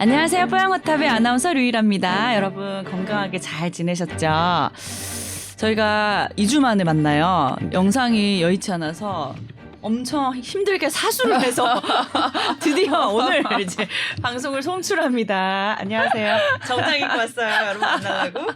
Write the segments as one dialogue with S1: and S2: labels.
S1: 안녕하세요. 뽀양호탑의 아나운서 류일합니다. 여러분 건강하게 잘 지내셨죠? 저희가 2주 만에 만나요. 영상이 여의치 않아서 엄청 힘들게 사수를 해서 드디어 오늘 이제 방송을 송출합니다. 안녕하세요. 정장 입고 왔어요. 여러분 만나려고.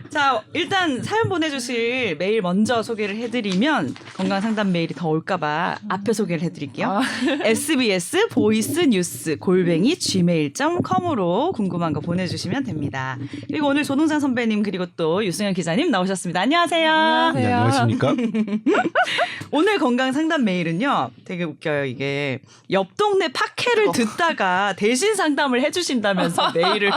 S1: 자, 일단 사연 보내주실 메일 먼저 소개를 해드리면 건강상담 메일이 더 올까봐 앞에 소개를 해드릴게요. SBS 보이스 뉴스 @gmail.com으로 궁금한 거 보내주시면 됩니다. 그리고 오늘 조동상 선배님 그리고 또 유승현 기자님 나오셨습니다. 안녕하세요.
S2: 네, 안녕하십니까?
S1: 오늘 건강 상담 메일은요. 되게 웃겨요. 이게 옆 동네 팟캐를 듣다가 대신 상담을 해주신다면서 메일을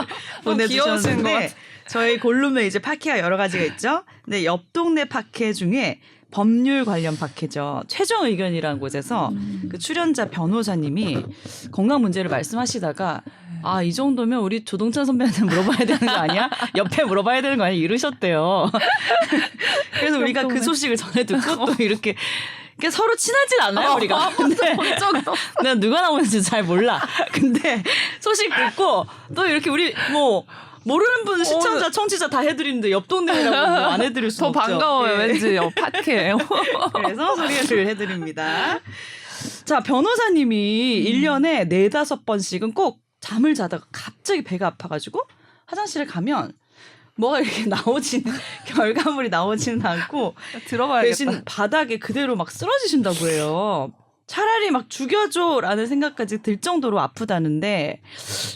S1: 보내주셨는데 저희 골룸에 이제 팟캐가 여러 가지가 있죠. 근데 옆 동네 팟캐 중에 법률 관련 팟캐죠. 최종 의견이라는 곳에서 그 출연자 변호사님이 건강 문제를 말씀하시다가 아, 이 정도면 우리 조동찬 선배한테 물어봐야 되는 거 아니야? 옆에 물어봐야 되는 거 아니야? 이러셨대요. 그래서 우리가 그 소식을 전해 듣고 또 이렇게 서로 친하진 않아요, 우리가. 근데 내가 누가 나오는지 잘 몰라. 근데 소식 듣고 또 이렇게 우리 뭐 모르는 분 시청자, 청취자 다 해드리는데 옆 동네라고 안 해드릴 수 없죠.
S3: 더 반가워요.
S1: 네.
S3: 왠지 팟캐예요.
S1: 그래서 소개를 해드립니다. 자, 변호사님이 1년에 4-5번씩은 꼭 잠을 자다가 갑자기 배가 아파가지고 화장실에 가면 뭐가 이렇게 나오지는 결과물이 나오지는 않고
S3: 들어봐야겠다.
S1: 대신 바닥에 그대로 막 쓰러지신다고 해요. 차라리 막 죽여줘라는 생각까지 들 정도로 아프다는데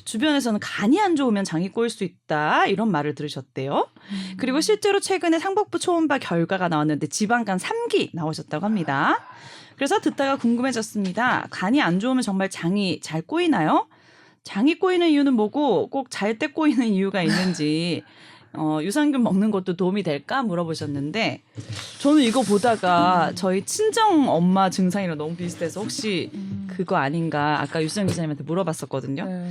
S1: 주변에서는 간이 안 좋으면 장이 꼬일 수 있다 이런 말을 들으셨대요. 그리고 실제로 최근에 상복부 초음파 결과가 나왔는데 지방간 3기 나오셨다고 합니다. 그래서 듣다가 궁금해졌습니다. 간이 안 좋으면 정말 장이 잘 꼬이나요? 장이 꼬이는 이유는 뭐고 꼭 잘 때 꼬이는 이유가 있는지 유산균 먹는 것도 도움이 될까 물어보셨는데 저는 이거 보다가 저희 친정 엄마 증상이랑 너무 비슷해서 혹시 그거 아닌가 아까 유승현 기자님한테 물어봤었거든요.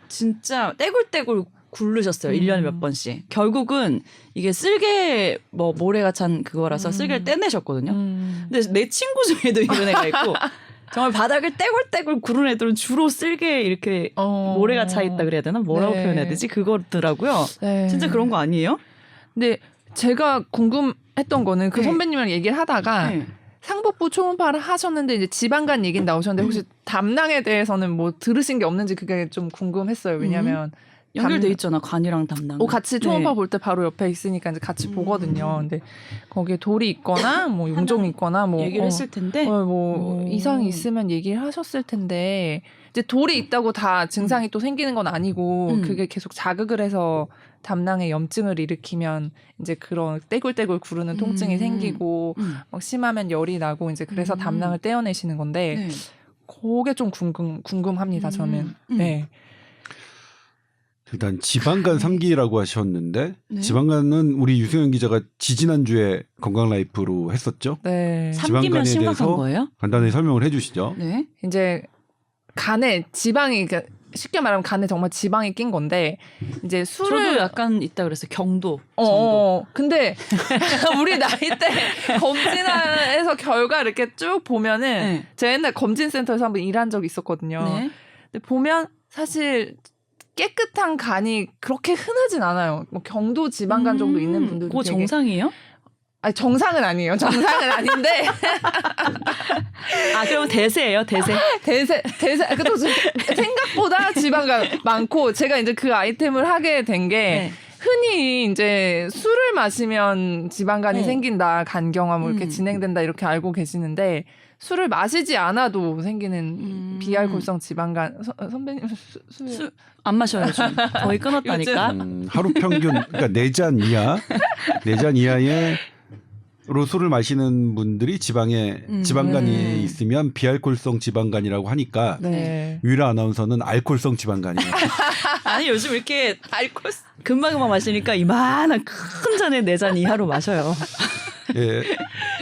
S1: 진짜 떼굴떼굴 굴르셨어요. 1년에 몇 번씩. 결국은 이게 쓸개 뭐 모래가 찬 그거라서 쓸개를 떼내셨거든요. 근데 내 친구 중에도 이런 애가 있고 정말 바닥을 떼굴떼굴 구른 애들은 주로 쓸개 이렇게 모래가 차 있다 그래야 되나? 뭐라고
S3: 네.
S1: 표현해야 되지? 그거더라고요.
S3: 네.
S1: 진짜 그런 거 아니에요?
S3: 근데 제가 궁금했던 거는 그
S1: 네.
S3: 선배님이랑 얘기를 하다가
S1: 네.
S3: 상복부 초음파를 하셨는데 이제 지방간 얘기는 나오셨는데 혹시 담낭에 대해서는 뭐 들으신 게 없는지 그게 좀 궁금했어요. 왜냐면
S1: 연결돼 있잖아. 간이랑 담낭.
S3: 같이 초음파
S1: 네.
S3: 볼 때 바로 옆에 있으니까 이제 같이 보거든요. 근데 거기에 돌이 있거나 뭐 용종이 있거나 뭐
S1: 얘기를 했을 텐데.
S3: 뭐 이상이 있으면 얘기를 하셨을 텐데 이제 돌이 있다고 다 증상이 또 생기는 건 아니고 그게 계속 자극을 해서 담낭에 염증을 일으키면 이제 그런 떼굴떼굴 구르는 통증이 생기고 막 심하면 열이 나고 이제 그래서 담낭을 떼어내시는 건데
S1: 네.
S3: 그게 좀 궁금합니다. 저는. 네.
S2: 일단 지방간 3기라고 하셨는데
S1: 네.
S2: 지방간은 우리 유승현 기자가 지지난주에 건강 라이프로 했었죠.
S3: 네.
S1: 3기면
S2: 지방간에
S1: 심각한
S2: 대해서
S1: 거예요?
S2: 간단히 설명을 해주시죠.
S1: 네.
S3: 이제 간에 지방이 그러니까 쉽게 말하면 간에 정말 지방이 낀 건데 이제
S1: 저도
S3: 술을
S1: 약간 있다 그랬어요. 경도. 정도.
S3: 근데 우리 나이 때 검진해서 결과 이렇게 쭉 보면은
S1: 네.
S3: 제가 옛날 검진센터에서 한번 일한 적이 있었거든요.
S1: 네.
S3: 근데 보면 사실 깨끗한 간이 그렇게 흔하진 않아요. 뭐 경도 지방간 정도 있는 분들도
S1: 그거
S3: 되게
S1: 정상이에요?
S3: 아니 정상은 아니에요. 정상은 아닌데
S1: 아, 그러면 대세예요, 대세.
S3: 대세 그것도 생각보다 지방간 많고 제가 이제 그 아이템을 하게 된 게
S1: 네.
S3: 흔히 이제 술을 마시면 지방간이 생긴다, 간경화 뭐 이렇게 진행된다 이렇게 알고 계시는데 술을 마시지 않아도 생기는 비알코올성 지방간 선배님 술
S1: 안 마셔요, 좀. 거의 끊었다니까.
S2: 하루 평균 그러니까 4잔 이하 4잔 이하의 로 술을 마시는 분들이 지방간이 있으면 비알코올성 지방간이라고 하니까
S3: 네.
S2: 유일한 아나운서는 알코올성 지방간이에요.
S1: 아니, 요즘 이렇게 알코올 금방 마시니까 이만한 큰 잔에 4잔 이하로 마셔요.
S2: 예.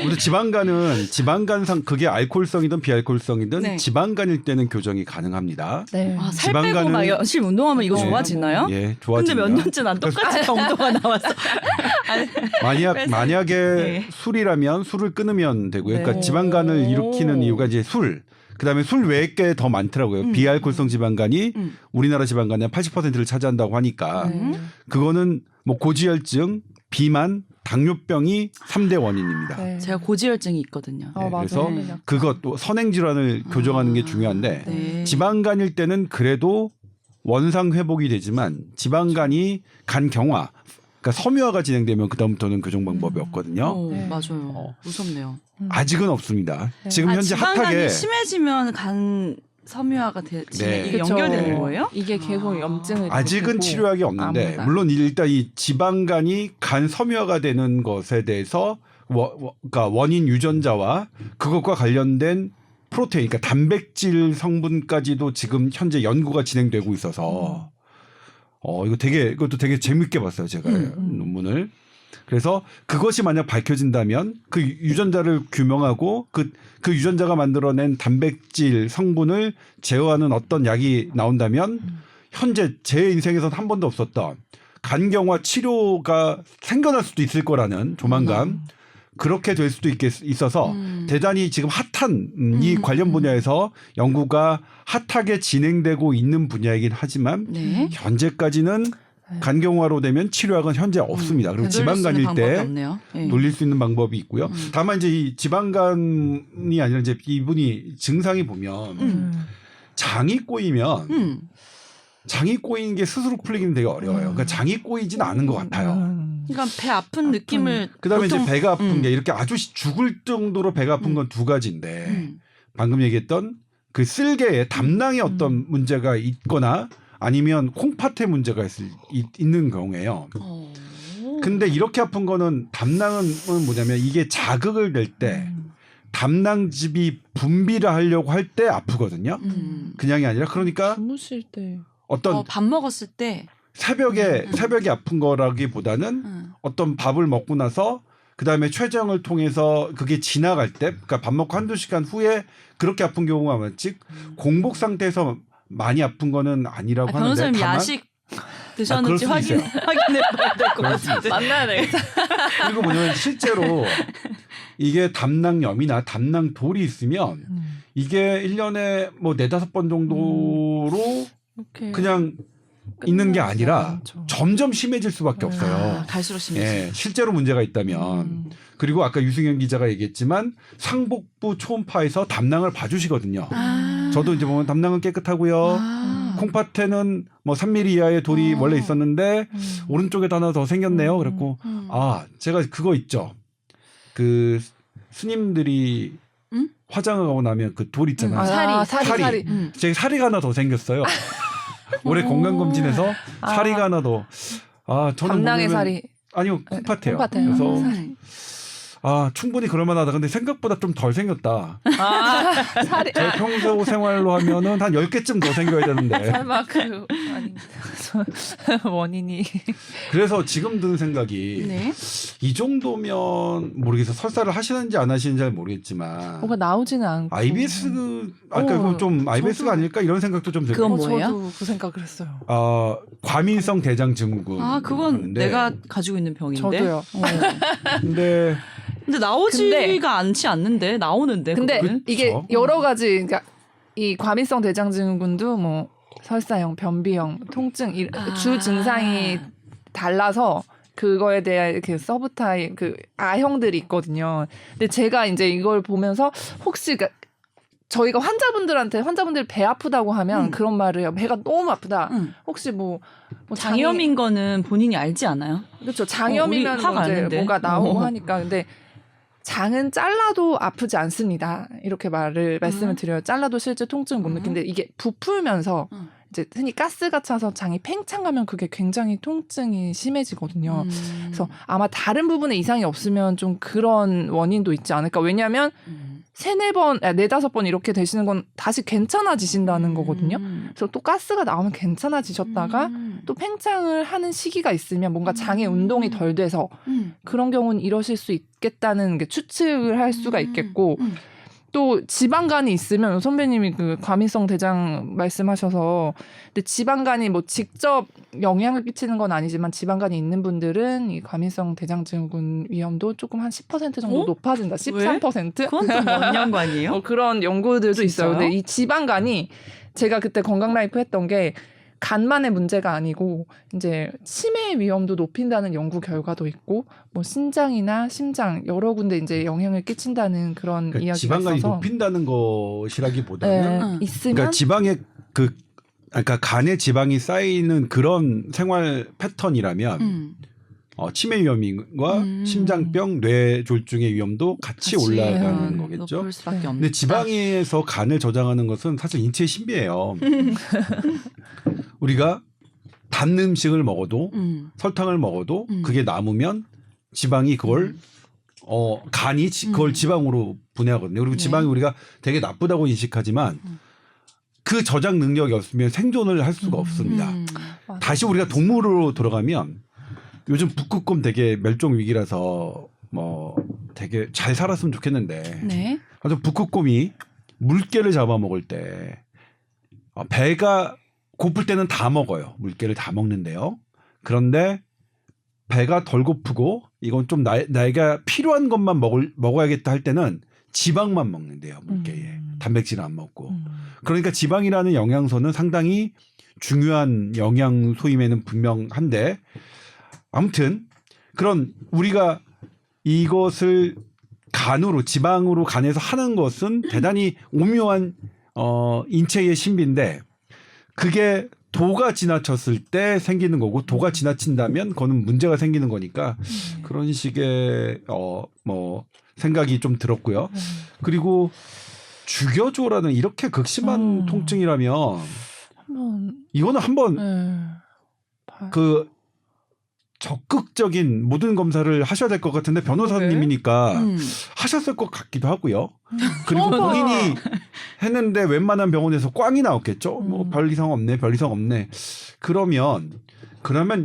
S2: 우리 지방간상 그게 알코올성이든 비알코올성이든
S1: 네.
S2: 지방간일 때는 교정이 가능합니다.
S3: 네.
S1: 아, 살 빼고 막 열심히 운동하면 이거
S2: 네.
S1: 좋아지나요?
S2: 예,
S1: 근데
S2: 좋아집니다.
S1: 몇 년째 난 똑같이 경도가 나왔어.
S2: 만약에
S1: 네.
S2: 술이라면 술을 끊으면 되고요. 그러니까
S3: 네.
S2: 지방간을 일으키는 이유가 이제 술. 그다음에 술 외의 게 더 많더라고요. 비알코올성 지방간이 우리나라 지방간의 80%를 차지한다고 하니까
S3: 네.
S2: 그거는 뭐 고지혈증, 비만, 당뇨병이 3대 원인입니다.
S3: 네.
S1: 제가 고지혈증이 있거든요.
S2: 네,
S3: 맞아요.
S2: 그래서
S3: 네.
S2: 그것도 선행 질환을 교정하는 게 중요한데
S1: 네.
S2: 지방간일 때는 그래도 원상 회복이 되지만 지방간이 간 경화, 그러니까 섬유화가 진행되면 그다음부터는 교정 방법이 없거든요.
S3: 네.
S1: 맞아요. 무섭네요.
S2: 아직은 없습니다.
S3: 네.
S2: 지금 현재
S1: 지방간이
S2: 핫하게
S1: 심해지면 간 섬유화가
S2: 네.
S1: 이게
S3: 그쵸.
S1: 연결되는 거예요?
S3: 이게 계속 염증을
S2: 아직은
S3: 일으키고
S2: 치료약이 없는데
S3: 아무나.
S2: 물론 일단 이 지방간이 간 섬유화가 되는 것에 대해서 그러니까 원인 유전자와 그것과 관련된 프로테인, 그러니까 단백질 성분까지도 지금 현재 연구가 진행되고 있어서 이것도 되게 재밌게 봤어요 제가 논문을. 그래서 그것이 만약 밝혀진다면 그 유전자를 규명하고 그 유전자가 만들어낸 단백질 성분을 제어하는 어떤 약이 나온다면 현재 제 인생에서는 한 번도 없었던 간경화 치료가 생겨날 수도 있을 거라는 조만간 그렇게 될 수도 있어서 대단히 지금 핫한 이 관련 분야에서 연구가 핫하게 진행되고 있는 분야이긴 하지만
S1: 네.
S2: 현재까지는 간경화로 되면 치료약은 현재 없습니다. 그리고 지방간일 때
S1: 네.
S2: 돌릴 수 있는 방법이 있고요. 다만 이제 이 지방간이 아니라 이제 이분이 증상이 보면 장이 꼬이면 장이 꼬이는 게 스스로 풀리기는 되게 어려워요. 그러니까 장이 꼬이진 않은 것 같아요.
S1: 그러니까 배 아픈 느낌을
S2: 그다음에
S1: 보통,
S2: 이제 배가 아픈 게 이렇게 아주 죽을 정도로 배가 아픈 건 두 가지인데 방금 얘기했던 그 쓸개에 담낭에 어떤 문제가 있거나 아니면 콩팥에 문제가 있는 경우에요. 근데 이렇게 아픈 거는 담낭은 뭐냐면 이게 자극을 낼 때 담낭즙이 분비를 하려고 할 때 아프거든요. 그냥이 아니라 그러니까
S3: 주무실 때
S2: 어떤
S1: 밥 먹었을 때
S2: 새벽에 아픈 거라기보다는 어떤 밥을 먹고 나서 그다음에 췌장을 통해서 그게 지나갈 때 그러니까 밥 먹고 한두 시간 후에 그렇게 아픈 경우가 많지 공복 상태에서 많이 아픈 거는 아니라고 하는데
S1: 변호사님
S2: 다만
S1: 야식 드셨는지
S2: 그럴 수도
S1: 확인해 봐야 될 것
S2: 그럴 수도
S1: 같은데.
S3: 만나야 되겠다.
S2: 그리고 뭐냐면 실제로 이게 담낭염이나 담낭돌이 있으면 이게 1년에 뭐 4-5번 정도로
S3: 이렇게
S2: 그냥 있는 게 아니라
S3: 않죠.
S2: 점점 심해질 수밖에 없어요.
S1: 갈수록 심해지.
S2: 예, 실제로 문제가 있다면. 그리고 아까 유승현 기자가 얘기했지만 상복부 초음파에서 담낭을 봐주시거든요. 저도 이제 보면 담낭은 깨끗하고요. 콩팥에는 뭐 3mm 이하의 돌이 원래 있었는데 오른쪽에도 하나 더 생겼네요. 그랬고 제가 그거 있죠. 그 스님들이 화장을 하고 나면 그 돌 있잖아요.
S3: 살이.
S2: 제 사리가 하나 더 생겼어요. 올해 건강검진에서 사리가 하나 더. 저는
S3: 담낭의
S2: 보면
S3: 살이.
S2: 아니요, 콩팥에요.
S3: 콩팥에요.
S2: 그래서 충분히 그럴만하다. 근데 생각보다 좀 덜 생겼다.
S3: 살이.
S2: 제 평소 생활로 하면은 한 10개쯤 더 생겨야 되는데.
S3: 설마 그 아닙니다. 원인이
S2: 그래서 지금 드는 생각이
S1: 네.
S2: 이 정도면 모르겠어요. 설사를 하시는지 안 하시는지 잘 모르겠지만
S3: 뭐가 나오지는 않고.
S2: IBS 아까 이거 좀 IBS가 아닐까 이런 생각도 좀 들고.
S1: 그건 뭐예요?
S3: 저도 그 생각을 했어요.
S2: 과민성 대장 증후군.
S1: 그건
S2: 하는데
S1: 내가 가지고 있는 병인데.
S3: 저도요.
S2: 근데
S1: 나오지가 않지 않는데 나오는데.
S3: 근데
S1: 그거는?
S3: 이게
S2: 그쵸?
S3: 여러 가지 그러니까 이 과민성 대장증후군도 뭐 설사형, 변비형, 통증 주 증상이 달라서 그거에 대한 그 서브타입 그 A형들이 있거든요. 근데 제가 이제 이걸 보면서 혹시 저희가 환자분들 배 아프다고 하면 그런 말을 해요. 배가 너무 아프다. 혹시 뭐
S1: 장염인 거는 본인이 알지 않아요?
S3: 그렇죠.
S1: 우리
S3: 장염이면
S1: 확
S3: 이제
S1: 아는데.
S3: 뭐가 나오고 하니까 근데 장은 잘라도 아프지 않습니다. 이렇게 말씀을 드려요. 잘라도 실제 통증을 못 느끼는데 이게 부풀면서 이제 흔히 가스가 차서 장이 팽창하면 그게 굉장히 통증이 심해지거든요. 그래서 아마 다른 부분에 이상이 없으면 좀 그런 원인도 있지 않을까. 왜냐하면 3-4번, 4-5번 이렇게 되시는 건 다시 괜찮아지신다는 거거든요. 그래서 또 가스가 나오면 괜찮아지셨다가 또 팽창을 하는 시기가 있으면 뭔가 장의 운동이 덜 돼서 그런 경우는 이러실 수 있겠다는 게 추측을 할 수가 있겠고 또 지방간이 있으면 선배님이 그 과민성 대장 말씀하셔서 근데 지방간이 뭐 직접 영향을 끼치는 건 아니지만 지방간이 있는 분들은 이 과민성 대장증후군 위험도 조금 한 10% 정도
S1: 어?
S3: 높아진다. 13%?
S1: 그건 또 뭔 연관이에요?
S3: 그런 연구들도 있어요.
S1: 진짜요?
S3: 근데 이 지방간이 제가 그때 건강라이프 했던 게 간만의 문제가 아니고 이제 치매 위험도 높인다는 연구 결과도 있고 뭐 신장이나 심장 여러 군데 이제 영향을 끼친다는 그런
S2: 그러니까
S3: 이야기가
S2: 지방간이
S3: 있어서
S2: 높인다는 것이라기보다는
S3: 네,
S1: 응.
S3: 있으면
S2: 그러니까 지방의 그러니까 간에 지방이 쌓이는 그런 생활 패턴이라면 치매 위험과 심장병, 뇌졸중의 위험도 같이 올라가는 거겠죠.
S1: 높을 수밖에 없는.
S2: 근데 지방에서 간을 저장하는 것은 사실 인체의 신비예요. 우리가 단 음식을 먹어도 설탕을 먹어도 그게 남으면 지방이 그걸 간이 그걸 지방으로 분해하거든요. 그리고
S1: 네.
S2: 지방이 우리가 되게 나쁘다고 인식하지만 그 저장 능력이 없으면 생존을 할 수가 없습니다.
S3: 맞아.
S2: 다시 우리가 동물로 돌아가면 요즘 북극곰 되게 멸종 위기라서 뭐 되게 잘 살았으면 좋겠는데
S1: 네.
S2: 아주 북극곰이 물개를 잡아먹을 때 배가 고플 때는 다 먹어요. 물개를 다 먹는데요. 그런데 배가 덜 고프고 이건 좀 나이가 필요한 것만 먹어야겠다 할 때는 지방만 먹는데요. 물개에. 단백질은 안 먹고. 그러니까 지방이라는 영양소는 상당히 중요한 영양소임에는 분명한데 아무튼 그런 우리가 이것을 간으로 지방으로 간에서 하는 것은 대단히 오묘한 인체의 신비인데 그게 도가 지나쳤을 때 생기는 거고 도가 지나친다면 그거는 문제가 생기는 거니까 그런 식의 뭐 생각이 좀 들었고요. 그리고 죽여줘라는 이렇게 극심한 통증이라면 이거는 한번 그 적극적인 모든 검사를 하셔야 될 것 같은데 변호사님이니까 하셨을 것 같기도 하고요. 그리고 본인이 했는데 웬만한 병원에서 꽝이 나왔겠죠. 뭐 별 이상 없네, 별 이상 없네. 그러면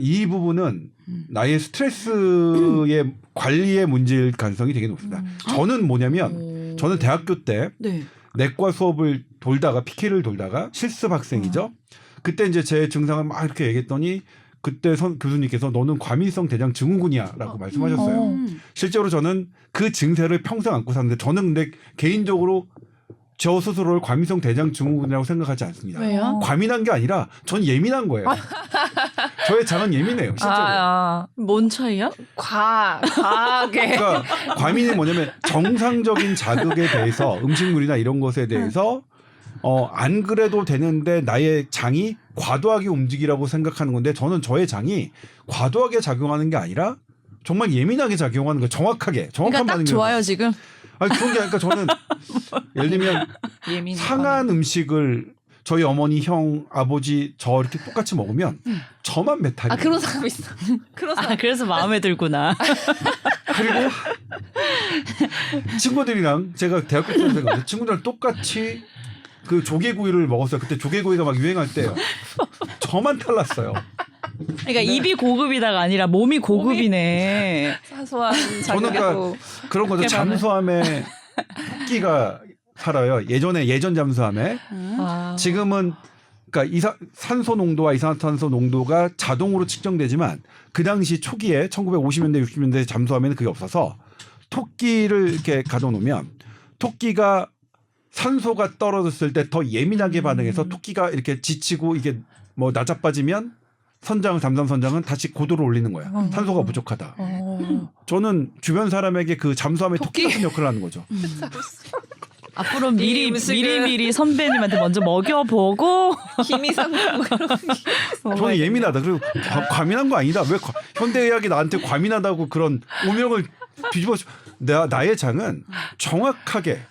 S2: 이 부분은 나의 스트레스의 관리의 문제일 가능성이 되게 높습니다. 저는 뭐냐면 저는 대학교 때
S1: 네.
S2: 내과 수업을 돌다가 PK를 돌다가 실습 학생이죠. 그때 이제 제 증상을 막 이렇게 얘기했더니 그때 교수님께서 너는 과민성 대장 증후군이야라고 말씀하셨어요. 실제로 저는 그 증세를 평생 안고 사는데 저는 근데 개인적으로 저 스스로를 과민성 대장 증후군이라고 생각하지 않습니다.
S1: 왜요?
S2: 과민한 게 아니라 전 예민한 거예요. 저의 장은 예민해요. 실제로.
S1: 뭔 차이야?
S3: 과하게.
S2: 그러니까 과민이 뭐냐면 정상적인 자극에 대해서 음식물이나 이런 것에 대해서 안 그래도 되는데 나의 장이 과도하게 움직이라고 생각하는 건데 저는 저의 장이 과도하게 작용하는 게 아니라 정말 예민하게 작용하는 거예요. 정확한
S1: 그러니까 딱
S2: 반응을.
S1: 좋아요 지금.
S2: 아니 좋은 게 아니라 저는 예를 들면 상한 음식을 저희 어머니, 형, 아버지 저 이렇게 똑같이 먹으면 저만 배탈이.
S3: 그런 사람 있어. 그런 사람.
S1: 그래서 마음에 들구나.
S2: 그리고 친구들이랑 제가 대학교 때 생각해요. 친구들이랑 똑같이 그 조개구이를 먹었어요. 그때 조개구이가 막 유행할 때요. 저만 탈났어요.
S1: 그러니까 입이 고급이다가 아니라 몸이 고급이네.
S3: 사소한
S2: 저는
S3: 자극에도
S2: 그런 거죠. 잠수함에 토끼가 살아요. 예전 잠수함에. 지금은 그러니까 산소 농도와 이산화탄소 농도가 자동으로 측정되지만 그 당시 초기에 1950년대 60년대 잠수함에는 그게 없어서 토끼를 이렇게 가둬놓으면 토끼가 산소가 떨어졌을 때 더 예민하게 반응해서 토끼가 이렇게 지치고 이게 뭐 나자빠지면 잠수함 선장은 다시 고도를 올리는 거야. 산소가 부족하다. 저는 주변 사람에게 그 잠수함의 토끼 같은 역할을 하는 거죠.
S1: 앞으로 미리 선배님한테 먼저 먹여보고
S3: 기미상국
S2: 저는 예민하다. 그리고 과민한 거 아니다. 왜 현대의학이 나한테 과민하다고 그런 오명을 뒤집어. 나의 장은 정확하게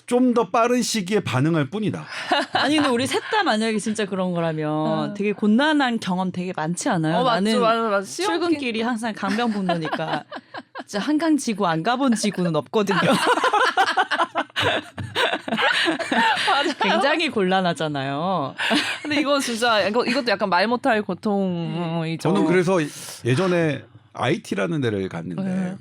S2: 좀 더 빠른 시기에 반응할 뿐이다.
S1: 아니 근데 우리 셋 다 만약에 진짜 그런 거라면 되게 곤란한 경험 되게 많지 않아요? 나는
S3: 맞아.
S1: 출근길이 항상 강변 붙으니까 진짜 한강 지구 안 가본 지구는 없거든요. 굉장히 곤란하잖아요.
S3: 근데 이거 진짜 이것도 약간 말 못할 고통이죠.
S2: 저는 그래서 예전에 IT라는 데를 갔는데
S3: 네.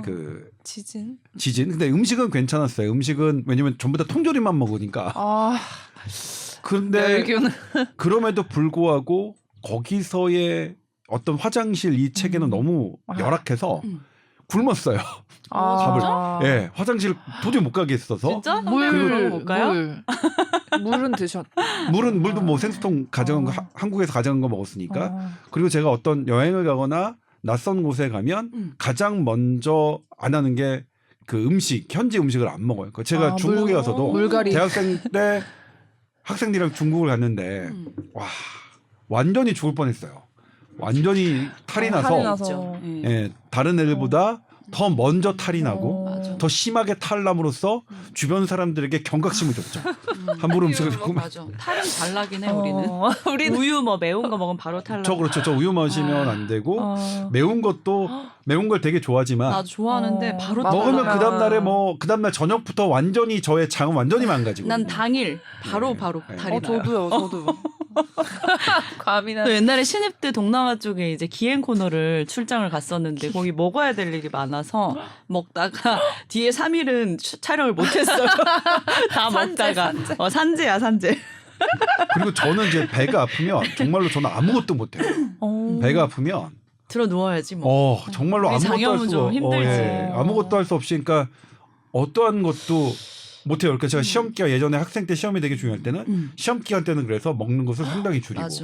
S2: 그
S3: 지진.
S2: 지진. 근데 음식은 괜찮았어요. 음식은 왜냐면 전부 다 통조림만 먹으니까.
S3: 아,
S2: 그런데
S3: 멸균.
S2: 그럼에도 불구하고 거기서의 어떤 화장실 이 체계는 너무 열악해서 굶었어요.
S3: 아,
S2: 예, 화장실 도저히 못 가겠어서.
S1: 진짜?
S3: 물
S1: 볼까요?
S3: 물은 드셨.
S2: 물도 뭐 생수통 가져간 거 한국에서 가져간 거 먹었으니까.
S3: 아.
S2: 그리고 제가 어떤 여행을 가거나 낯선 곳에 가면 가장 먼저 안 하는 게 그 음식, 현지 음식을 안 먹어요. 제가 중국에 가서도
S3: 물갈이.
S2: 대학생 때 학생들이랑 중국을 갔는데 와 완전히 죽을 뻔했어요. 완전히 탈이 나서 예, 다른 애들보다 더 먼저 탈이 나고
S1: 맞아.
S2: 더 심하게 탈 남으로써 주변 사람들에게 경각심을 줬죠. 함부로 음식을 먹으면
S1: 맞아. 탈은 잘 나긴 해 우리는.
S3: 우리는
S1: 우유 뭐 매운 거 먹으면 바로 탈 나.
S2: 저 그렇죠. 저 우유 마시면 안 되고 매운 것도 매운 걸 되게 좋아하지만
S1: 나도 좋아하는데 바로 탈
S2: 먹으면
S1: 나.
S2: 그 다음 날에 뭐 그 다음 날 저녁부터 완전히 저의 장은 완전히 망가지고.
S1: 난 당일 바로
S2: 네.
S1: 탈이 나요.
S3: 저도. 과민한.
S1: 또 옛날에 신입 때 동남아 쪽에 이제 기행 코너를 출장을 갔었는데 거기 먹어야 될 일이 많아서 먹다가 뒤에 3일은 촬영을 못했어요. 다 먹다가 산재야 산재.
S2: 그리고 저는 이제 배가 아프면 정말로 저는 아무것도 못해요. 배가 아프면
S1: 들어 누워야지 뭐.
S2: 정말로
S1: 우리
S2: 아무것도 할
S1: 장염은
S2: 수가
S1: 좀 힘들지.
S2: 아무것도 할 수 없이 그러니까 어떠한 것도 못해요. 그러니까 제가 시험 기간 예전에 학생 때 시험이 되게 중요할 때는 시험 기간 때는 그래서 먹는 것을 상당히 줄이고.
S1: 맞아.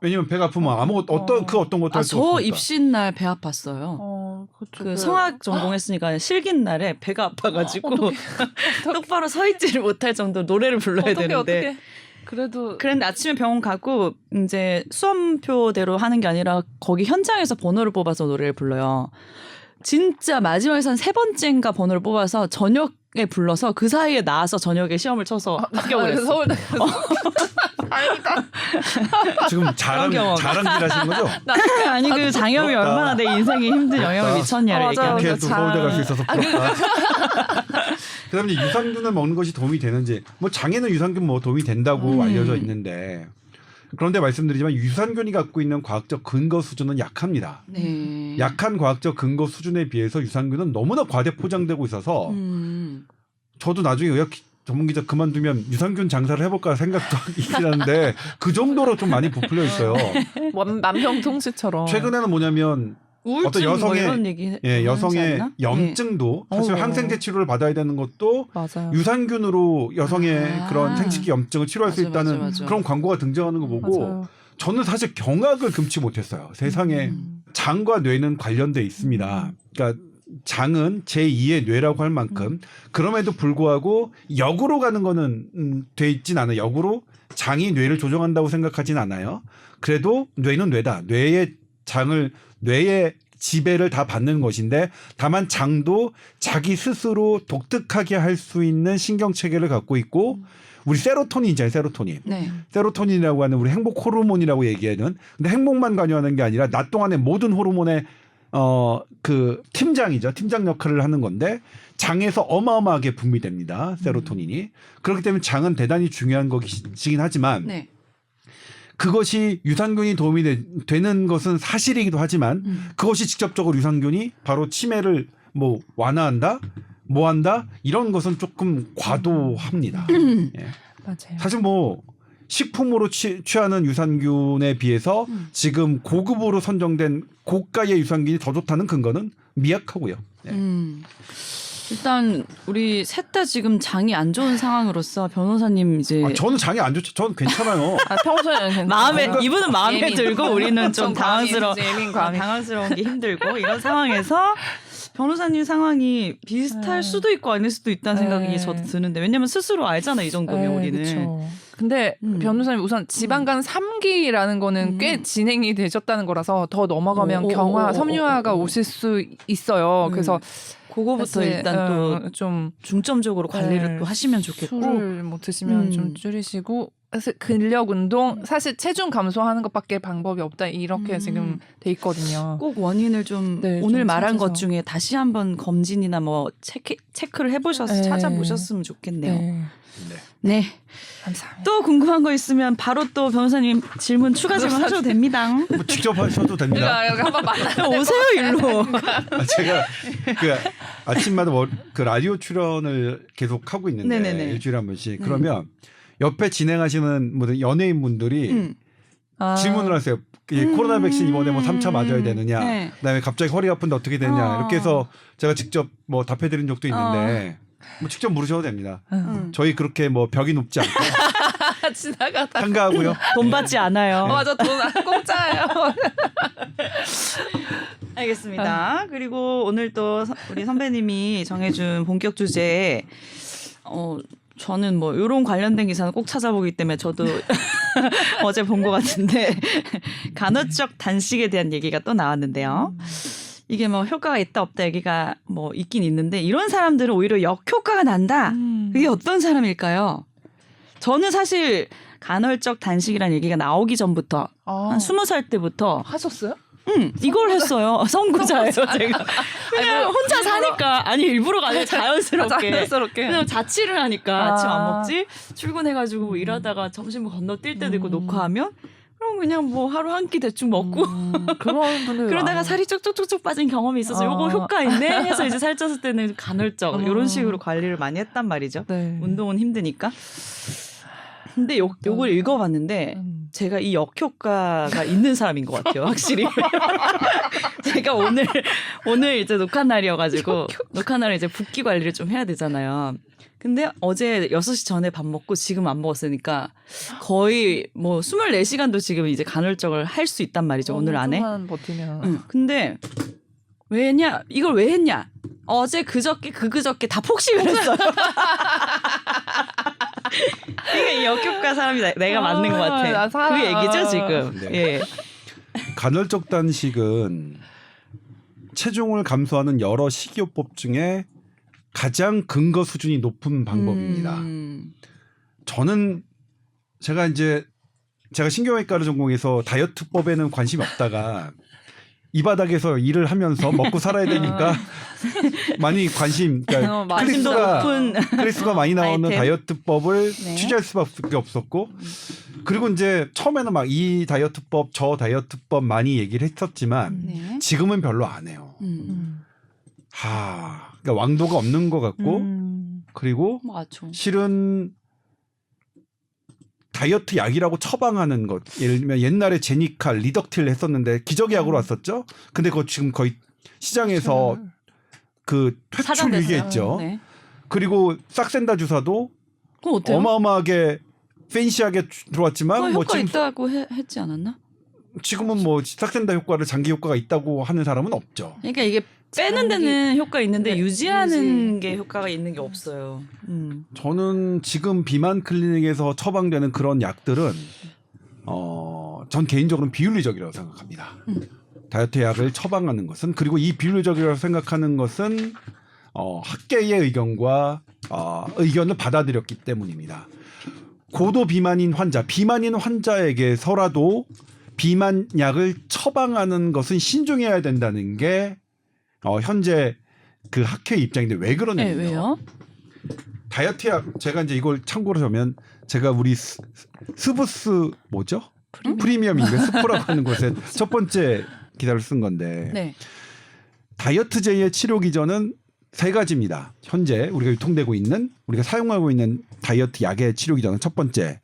S2: 왜냐면 배가 아프면 아무것도 어떤 것도 할 수
S1: 저
S2: 없으니까.
S1: 입신 날 배 아팠어요.
S3: 그쵸.
S1: 그 성악 전공했으니까 실긴 날에 배가 아파가지고 똑바로 서 있지를 못할 정도로 노래를 불러야 되는데.
S3: 어떡해. 그래도
S1: 그런데 아침에 병원 가고 이제 수험표대로 하는 게 아니라 거기 현장에서 번호를 뽑아서 노래를 불러요. 진짜 마지막에서 한 3번째인가 번호를 뽑아서 저녁에 불러서 그 사이에 나와서 저녁에 시험을 쳐서 합격을 했어.
S3: 서울대.
S2: 지금
S1: 경험.
S2: 자랑질 하시는 거죠?
S1: 아니 그 장염이
S2: 부럽다.
S1: 얼마나 내 인생에 힘든 영향을 미쳤냐를
S3: 맞아요.
S1: 얘기하는
S2: 이렇게
S1: 거죠.
S2: 또 서울대 갈 수 있어서 부럽다. 그다음에 이제 유산균을 먹는 것이 도움이 되는지 뭐 장에는 유산균 뭐 도움이 된다고 알려져 있는데 그런데 말씀드리지만 유산균이 갖고 있는 과학적 근거 수준은 약합니다.
S1: 네.
S2: 약한 과학적 근거 수준에 비해서 유산균은 너무나 과대 포장되고 있어서 저도 나중에 의학 전문기자 그만두면 유산균 장사를 해볼까 생각도 있긴 하는데 그 정도로 좀 많이 부풀려 있어요.
S3: 만병통치처럼.
S2: 최근에는 뭐냐면
S1: 우울증
S2: 어떤 여성의-
S1: 뭐 이런 얘기
S2: 여성의
S1: 하지 않나?
S2: 염증도 사실 항생제 치료를 받아야 되는 것도
S3: 맞아요.
S2: 유산균으로 여성의 그런 생식기 염증을 치료할 수
S1: 맞아,
S2: 있다는
S1: 맞아.
S2: 그런 광고가 등장하는 거 보고
S3: 맞아요.
S2: 저는 사실 경악을 금치 못했어요. 세상에 장과 뇌는 관련돼 있습니다. 그러니까 장은 제2의 뇌라고 할 만큼 그럼에도 불구하고 역으로 가는 거는 돼 있진 않아요. 역으로 장이 뇌를 조종한다고 생각하진 않아요. 그래도 뇌는 뇌다. 뇌의 지배를 다 받는 것인데 다만 장도 자기 스스로 독특하게 할 수 있는 신경 체계를 갖고 있고 우리 세로토닌 있잖아요. 세로토닌.
S1: 네.
S2: 세로토닌이라고 하는 우리 행복 호르몬이라고 얘기하는 근데 행복만 관여하는 게 아니라 낮 동안의 모든 호르몬의 그 팀장이죠. 팀장 역할을 하는 건데 장에서 어마어마하게 분비됩니다. 세로토닌이. 그렇기 때문에 장은 대단히 중요한 것이긴 하지만
S1: 네.
S2: 그것이 유산균이 도움이 되는 것은 사실이기도 하지만 그것이 직접적으로 유산균이 바로 치매를 뭐 완화한다, 뭐 한다 이런 것은 조금 과도합니다. 예.
S3: 맞아요.
S2: 사실 뭐 식품으로 취하는 유산균에 비해서 지금 고급으로 선정된 고가의 유산균이 더 좋다는 근거는 미약하고요. 예.
S1: 일단 우리 셋 다 지금 장이 안 좋은 상황으로서 변호사님 이제
S2: 저는 장이 안 좋죠. 저는 괜찮아요.
S3: 평소에는 괜찮아요.
S1: 마음에 이분은 마음에
S3: 예민.
S1: 들고 우리는 좀
S3: 과민,
S1: 당황스러운
S3: 과민.
S1: 당황스러운 게 힘들고 이런 상황에서 변호사님 상황이 비슷할 수도 있고 아닐 수도 있다는 생각이 저도 드는데 왜냐면 스스로 알잖아 이 정도면 우리는.
S3: 그쵸. 근데 변호사님 우선 지방간 3기라는 거는 꽤 진행이 되셨다는 거라서 더 넘어가면 경화, 섬유화가 오실 수 있어요. 그래서
S1: 그거부터
S3: 사실,
S1: 일단 또
S3: 좀
S1: 중점적으로 관리를 또 하시면 좋겠고
S3: 술을 뭐 드시면 좀 줄이시고 사실 근력 운동 사실 체중 감소하는 것밖에 방법이 없다 이렇게 지금 돼 있거든요.
S1: 꼭 원인을 좀
S3: 네,
S1: 오늘
S3: 좀
S1: 말한 것
S3: 찾아서.
S1: 중에 다시 한번 검진이나 뭐 체크를 해보셔서
S3: 네.
S1: 찾아보셨으면 좋겠네요.
S3: 네.
S1: 네.
S3: 감사합니다.
S1: 또 궁금한 거 있으면 바로 또 변호사님 질문 추가 질문 하셔도 됩니다.
S2: 뭐 직접 하셔도 됩니다.
S3: 우리가 여기 한번 만나.
S1: 오세요 일로.
S2: 제가 그 아침마다 그 라디오 출연을 계속 하고 있는데
S1: 네네네.
S2: 일주일에 한 번씩 그러면 옆에 진행하시는 모든 연예인 분들이 질문을 하세요. 코로나 백신 이번에 뭐 3차 맞아야 되느냐.
S1: 네.
S2: 그다음에 갑자기 허리가 아픈데 어떻게 되냐. 이렇게 해서 제가 직접 뭐 답해드린 적도 있는데 뭐 직접 물으셔도 됩니다. 저희 그렇게 뭐 벽이 높지 않고
S3: 지나가다.
S2: 한가하고요.
S1: 돈 받지 않아요.
S3: 맞아, 돈 공짜예요.
S1: 알겠습니다. 그리고 오늘 또 우리 선배님이 정해준 본격 주제 저는 뭐 이런 관련된 기사는 꼭 찾아보기 때문에 저도 어제 본 것 같은데 간헐적 단식에 대한 얘기가 또 나왔는데요. 이게 뭐 효과가 있다 없다 얘기가 뭐 있긴 있는데 이런 사람들은 오히려 역효과가 난다. 그게 어떤 사람일까요? 저는 사실 간헐적 단식이라는 얘기가 나오기 전부터 한 20살 때부터
S3: 하셨어요?
S1: 이걸 했어요. 선구자예요, 제가. 그냥 혼자 사니까. 아니, 일부러가 아니라 자연스럽게.
S3: 자연스럽게.
S1: 그냥 자취를 하니까 아침 안 먹지? 출근해가지고 뭐 일하다가 점심 뭐 건너뛸 때도 있고 녹화하면 그럼 그냥 뭐 하루 한 끼 대충 먹고
S3: 그런 분들
S1: 그러다가 살이 쪽쪽쪽쪽 빠진 경험이 있어서 요거 효과 있네 해서 이제 살쪘을 때는 간헐적 이런 식으로 관리를 많이 했단 말이죠.
S3: 네.
S1: 운동은 힘드니까. 근데 요걸 읽어봤는데 제가 이 역효과가 있는 사람인 것 같아요. 확실히. 제가 오늘 이제 녹화 날이어가지고 녹화 날에 이제 붓기 관리를 좀 해야 되잖아요. 근데 어제 6시 전에 밥 먹고 지금 안 먹었으니까 거의 뭐 24시간도 지금 이제 간헐적을 할 수 있단 말이죠. 오늘 안에.
S3: 버티면.
S1: 근데 이걸 왜 했냐? 어제 그저께 다 폭식을 했어요. 그러니까 이 역효과 사람이 내가 맞는 것 같아. 그 얘기죠 지금.
S2: 네.
S1: 예.
S2: 간헐적 단식은 체중을 감소하는 여러 식이요법 중에 가장 근거 수준이 높은 방법입니다. 저는 제가 신경외과를 전공해서 다이어트법에는 관심이 없다가 이 바닥에서 일을 하면서 먹고 살아야 되니까 많이 그러니까
S1: 관심도 높은
S2: 크리스가 많이 나오는
S1: 아이템.
S2: 다이어트법을
S1: 네.
S2: 취재할 수밖에 없었고 그리고 이제 처음에는 막 이 다이어트법 저 다이어트법 많이 얘기를 했었지만
S1: 네.
S2: 지금은 별로 안 해요. 그러니까 왕도가 없는 것 같고 그리고
S1: 맞아.
S2: 실은 다이어트 약이라고 처방하는 것 예를 들면 옛날에 제니칼, 리덕틸 했었는데 기저귀약으로 왔었죠. 근데 그거 지금 거의 시장에서 그 퇴출 위기했죠.
S1: 네.
S2: 그리고 싹센다 주사도
S1: 그럼 어때요?
S2: 어마어마하게 팬시하게 들어왔지만
S1: 그거
S2: 뭐
S1: 효과
S2: 지금
S1: 있다고 했지 않았나?
S2: 지금은 뭐 싹센다 효과를 장기 효과가 있다고 하는 사람은 없죠.
S1: 그러니까 이게 빼는 데는 효과 있는데
S3: 네,
S1: 유지하는 게 효과가 있는 게 없어요.
S2: 저는 지금 비만 클리닉에서 처방되는 그런 약들은 전 개인적으로는 비윤리적이라고 생각합니다. 다이어트 약을 처방하는 것은 그리고 이 비윤리적이라고 생각하는 것은 학계의 의견과 의견을 받아들였기 때문입니다. 고도 비만인 환자에게서라도 비만 약을 처방하는 것은 신중해야 된다는 게 현재 그 학회 입장인데 왜 그러냐면요.
S1: 네, 왜요?
S2: 다이어트 약 제가 이제 이걸 참고로 하면 제가 우리 스부스 뭐죠? 프리미엄인가 스프라고 하는 곳에 첫 번째 기사를 쓴 건데
S1: 네.
S2: 다이어트제의 치료 기전은 3가지입니다. 현재 우리가 유통되고 있는 우리가 사용하고 있는 다이어트 약의 치료 기전은 첫 번째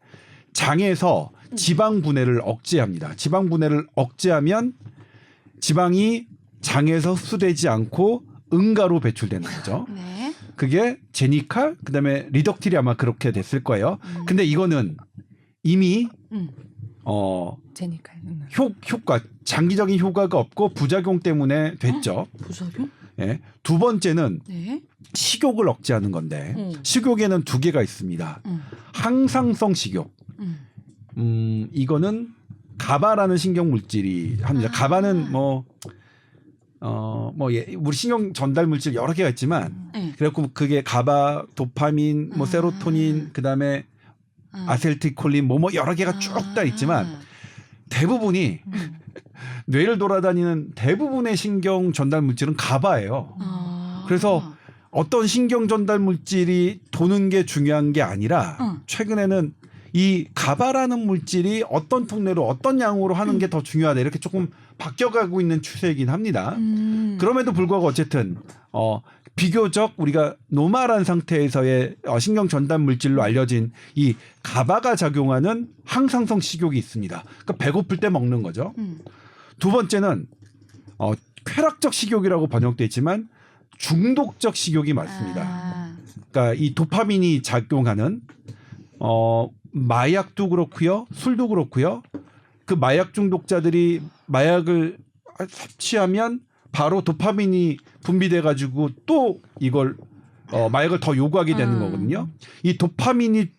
S2: 장에서 지방 분해를 억제합니다. 지방 분해를 억제하면 지방이 장에서 흡수되지 않고 응가로 배출되는 거죠.
S1: 네.
S2: 그게 제니칼 그다음에 리덕틸이 아마 그렇게 됐을 거예요. 근데 이거는 이미
S3: 제니까.
S2: 효과 장기적인 효과가 없고 부작용 때문에 됐죠.
S1: 부작용?
S2: 예. 두 번째는
S1: 네.
S2: 식욕을 억제하는 건데 식욕에는 2개가 있습니다. 항상성 식욕. 이거는 가바라는 신경 물질이 합니다. 가바는 우리 신경 전달 물질 여러 개가 있지만 그래갖고 그게 가바, 도파민, 세로토닌, 그다음에 아세틸콜린 뭐 여러 개가 쭉 다 있지만 대부분이 뇌를 돌아다니는 대부분의 신경 전달 물질은 가바예요. 그래서 어떤 신경 전달 물질이 도는 게 중요한 게 아니라 최근에는 이 가바라는 물질이 어떤 통로로 어떤 양으로 하는 게 더 중요하다 이렇게 조금 바뀌어가고 있는 추세이긴 합니다. 그럼에도 불구하고 어쨌든 비교적 우리가 노멀한 상태에서의 신경 전달 물질로 알려진 이 가바가 작용하는 항상성 식욕이 있습니다. 그러니까 배고플 때 먹는 거죠. 두 번째는 쾌락적 식욕이라고 번역돼 있지만 중독적 식욕이 맞습니다. 그러니까 이 도파민이 작용하는 마약도 그렇고요, 술도 그렇고요. 그 마약 중독자들이 마약을 섭취하면 바로 도파민이 분비돼 가지고 또 이걸 마약을 더 요구하게 되는 거거든요. 이 도파민으로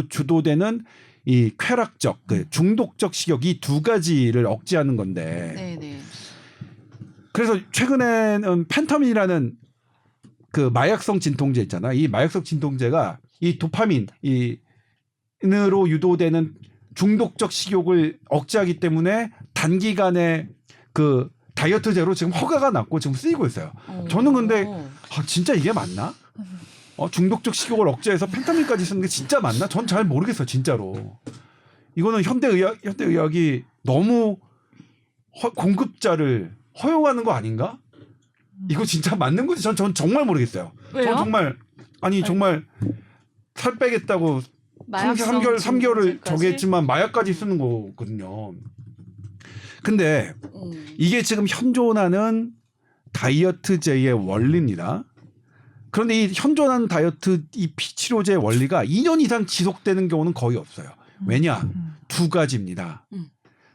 S2: 주도되는 이 쾌락적, 그 중독적 식욕 이 두 가지를 억제하는 건데.
S1: 네네.
S2: 그래서 최근에는 펜타민이라는 그 마약성 진통제 있잖아. 이 마약성 진통제가 이 도파민으로 유도되는 중독적 식욕을 억제하기 때문에 단기간에 그 다이어트제로 지금 허가가 났고 지금 쓰이고 있어요. 저는 근데 진짜 이게 맞나? 중독적 식욕을 억제해서 펜타민까지 쓰는 게 진짜 맞나? 전 잘 모르겠어요, 진짜로. 이거는 현대의학이 너무 공급자를 허용하는 거 아닌가? 이거 진짜 맞는 거지? 전 정말 모르겠어요.
S1: 왜요?
S2: 전 정말 정말 살 빼겠다고
S1: 마약성
S2: 3개월을
S1: 진통제까지?
S2: 정했지만 마약까지 쓰는 거거든요. 근데 이게 지금 현존하는 다이어트제의 원리입니다. 그런데 이 현존하는 다이어트 이 피치료제 원리가 2년 이상 지속되는 경우는 거의 없어요. 왜냐? 두 가지입니다.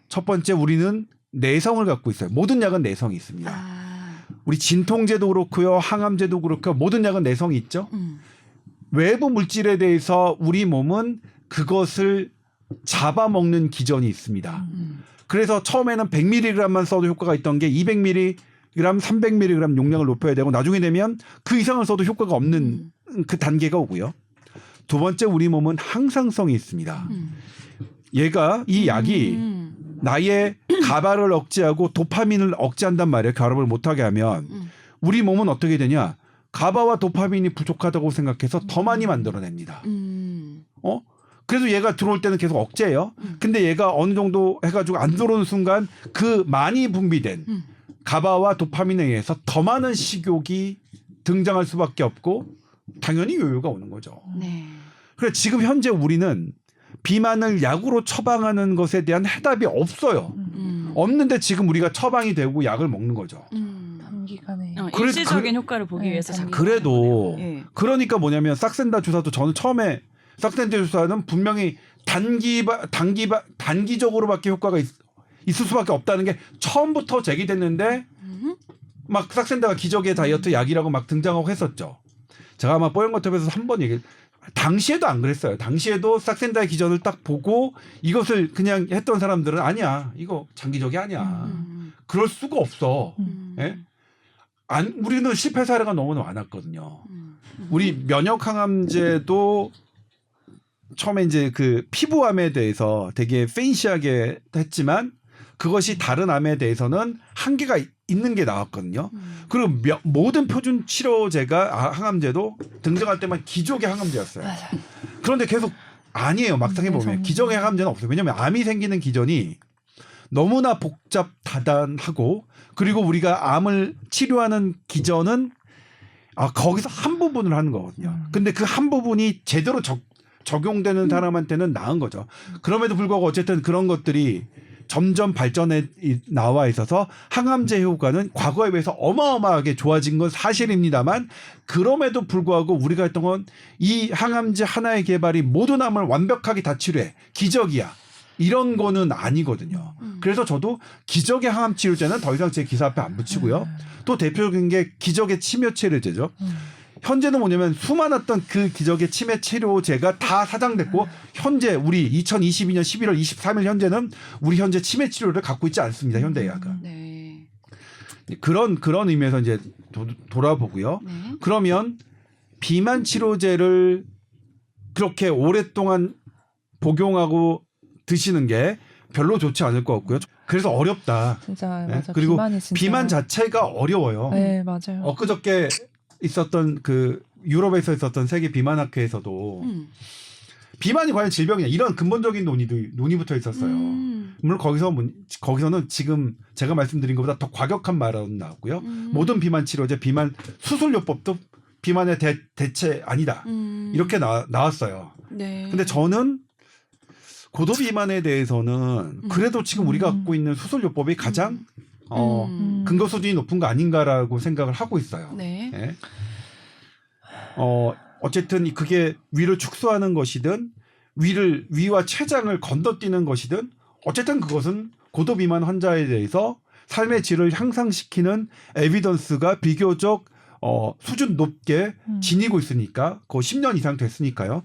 S2: 첫 번째, 우리는 내성을 갖고 있어요. 모든 약은 내성이 있습니다. 우리 진통제도 그렇고요, 항암제도 그렇고 모든 약은 내성이 있죠. 외부 물질에 대해서 우리 몸은 그것을 잡아먹는 기전이 있습니다. 그래서 처음에는 100mg만 써도 효과가 있던 게 200mg, 300mg 용량을 높여야 되고 나중에 되면 그 이상을 써도 효과가 없는 그 단계가 오고요. 두 번째, 우리 몸은 항상성이 있습니다. 얘가 이 약이 나의 가바를 억제하고 도파민을 억제한단 말이에요. 결합을 못하게 하면 우리 몸은 어떻게 되냐? 가바와 도파민이 부족하다고 생각해서 더 많이 만들어냅니다. 그래서 얘가 들어올 때는 계속 억제해요. 근데 얘가 어느 정도 해가지고 안 들어오는 순간 그 많이 분비된 가바와 도파민에 의해서 더 많은 식욕이 등장할 수밖에 없고 당연히 요요가 오는 거죠.
S1: 네.
S2: 그래서 지금 현재 우리는 비만을 약으로 처방하는 것에 대한 해답이 없어요. 없는데 지금 우리가 처방이 되고 약을 먹는 거죠.
S3: 단기간에.
S1: 일시적인 효과를 보기 위해서 자꾸
S2: 그래도
S1: 하는 거네요. 예.
S2: 그러니까 뭐냐면 삭센다 주사도 저는 처음에 삭센다 주사는 분명히 단기적으로밖에 효과가 있을 수밖에 없다는 게 처음부터 제기됐는데 막 삭센다가 기적의 다이어트 약이라고 막 등장하고 했었죠. 제가 아마 뽀얀거탑에서 한 번 당시에도 안 그랬어요. 당시에도 삭센다의 기전을 딱 보고 이것을 그냥 했던 사람들은 아니야. 이거 장기적이 아니야. 그럴 수가 없어. 예? 우리는 실패 사례가 너무 많았거든요. 우리 면역 항암제도 처음에 이제 그 피부암에 대해서 되게 팬시하게 했지만 그것이 다른 암에 대해서는 한계가 있는 게 나왔거든요. 그리고 모든 표준 치료제가 항암제도 등장할 때만 기적의 항암제였어요. 그런데 계속 아니에요. 막상 해보면 기적의 항암제는 없어요. 왜냐하면 암이 생기는 기전이 너무나 복잡다단하고 그리고 우리가 암을 치료하는 기전은 거기서 한 부분을 하는 거거든요. 근데 그 한 부분이 제대로 적용되는 사람한테는 나은 거죠. 그럼에도 불구하고 어쨌든 그런 것들이 점점 발전해 나와 있어서 항암제 효과는 과거에 비해서 어마어마하게 좋아진 건 사실입니다만 그럼에도 불구하고 우리가 했던 건 이 항암제 하나의 개발이 모든 암을 완벽하게 다 치료해. 기적이야. 이런 거는 아니거든요. 그래서 저도 기적의 항암 치료제는 더 이상 제 기사 앞에 안 붙이고요. 또 대표적인 게 기적의 치매 치료제죠. 현재는 뭐냐면 수많았던 그 기적의 치매 치료제가 다 사장됐고 현재 우리 2022년 11월 23일 현재는 우리 현재 치매 치료를 갖고 있지 않습니다. 현대의학은.
S1: 네.
S2: 그런 의미에서 이제 돌아보고요.
S1: 네.
S2: 그러면 비만 치료제를 그렇게 오랫동안 복용하고 드시는 게 별로 좋지 않을 것 같고요. 그래서 어렵다.
S3: 진짜
S2: 네?
S3: 맞아.
S2: 그리고
S3: 비만이 진짜.
S2: 비만 자체가 어려워요.
S3: 네, 맞아요.
S2: 엊그저께 있었던 그 유럽에서 있었던 세계 비만학회에서도 비만이 과연 질병이냐 이런 근본적인 논의부터 있었어요. 물론 거기서는 지금 제가 말씀드린 것보다 더 과격한 말은 나왔고요. 모든 비만 치료제, 비만 수술요법도 비만의 대체 아니다. 이렇게 나왔어요.
S1: 네.
S2: 근데 저는 고도 비만에 대해서는 그래도 지금 우리가 갖고 있는 수술요법이 가장 근거 수준이 높은 거 아닌가라고 생각을 하고 있어요.
S1: 네.
S2: 예. 어쨌든 그게 위를 축소하는 것이든 위와 췌장을 건너뛰는 것이든 어쨌든 그것은 고도 비만 환자에 대해서 삶의 질을 향상시키는 에비던스가 비교적 수준 높게 지니고 있으니까 그 10년 이상 됐으니까요.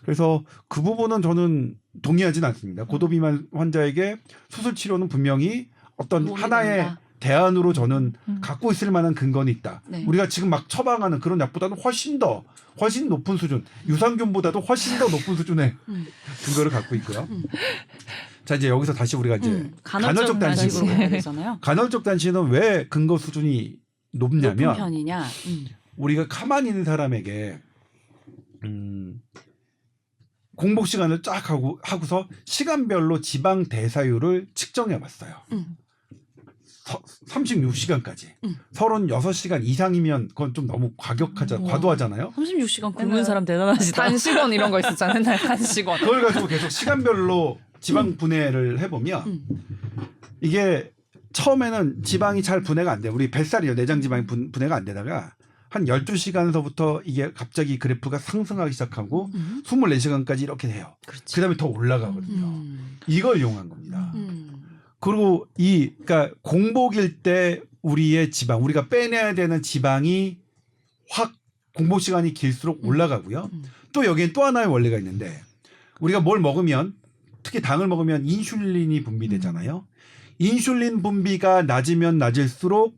S2: 그래서 그 부분은 저는 동의하진 않습니다. 고도 비만 환자에게 수술 치료는 분명히 어떤
S1: 도움이
S2: 하나의
S1: 된다.
S2: 대안으로 저는 갖고 있을 만한 근거는 있다.
S1: 네.
S2: 우리가 지금 막 처방하는 그런 약보다는 훨씬 높은 수준, 유산균보다도 훨씬 더 높은 수준의 근거를 갖고 있고요. 자 이제 여기서 다시 우리가 이제 간헐적 단식으로
S1: 가야 되잖아요.
S2: 간헐적 단식은 왜 근거 수준이
S1: 높은
S2: 높냐면
S1: 편이냐.
S2: 우리가 가만히 있는 사람에게 공복 시간을 쫙 하고서 시간별로 지방 대사율을 측정해 봤어요. 36시간까지. 36시간 이상이면 그건 좀 너무 과도하잖아요.
S1: 36시간 굶은 사람 대단하시다.
S3: 단식원 이런 거 있었잖아요. 맨날 단식원.
S2: 그걸 가지고 계속 시간별로 지방 분해를 해보면 이게 처음에는 지방이 잘 분해가 안 돼요. 우리 뱃살이요. 내장 지방이 분해가 안 되다가 한 12시간서부터 이게 갑자기 그래프가 상승하기 시작하고 24시간까지 이렇게 돼요. 그다음에 더 올라가거든요. 이걸 이용한 겁니다. 그리고 그러니까 공복일 때 우리의 지방, 우리가 빼내야 되는 지방이 확 공복 시간이 길수록 올라가고요. 또 여기엔 또 하나의 원리가 있는데 우리가 뭘 먹으면 특히 당을 먹으면 인슐린이 분비되잖아요. 인슐린 분비가 낮으면 낮을수록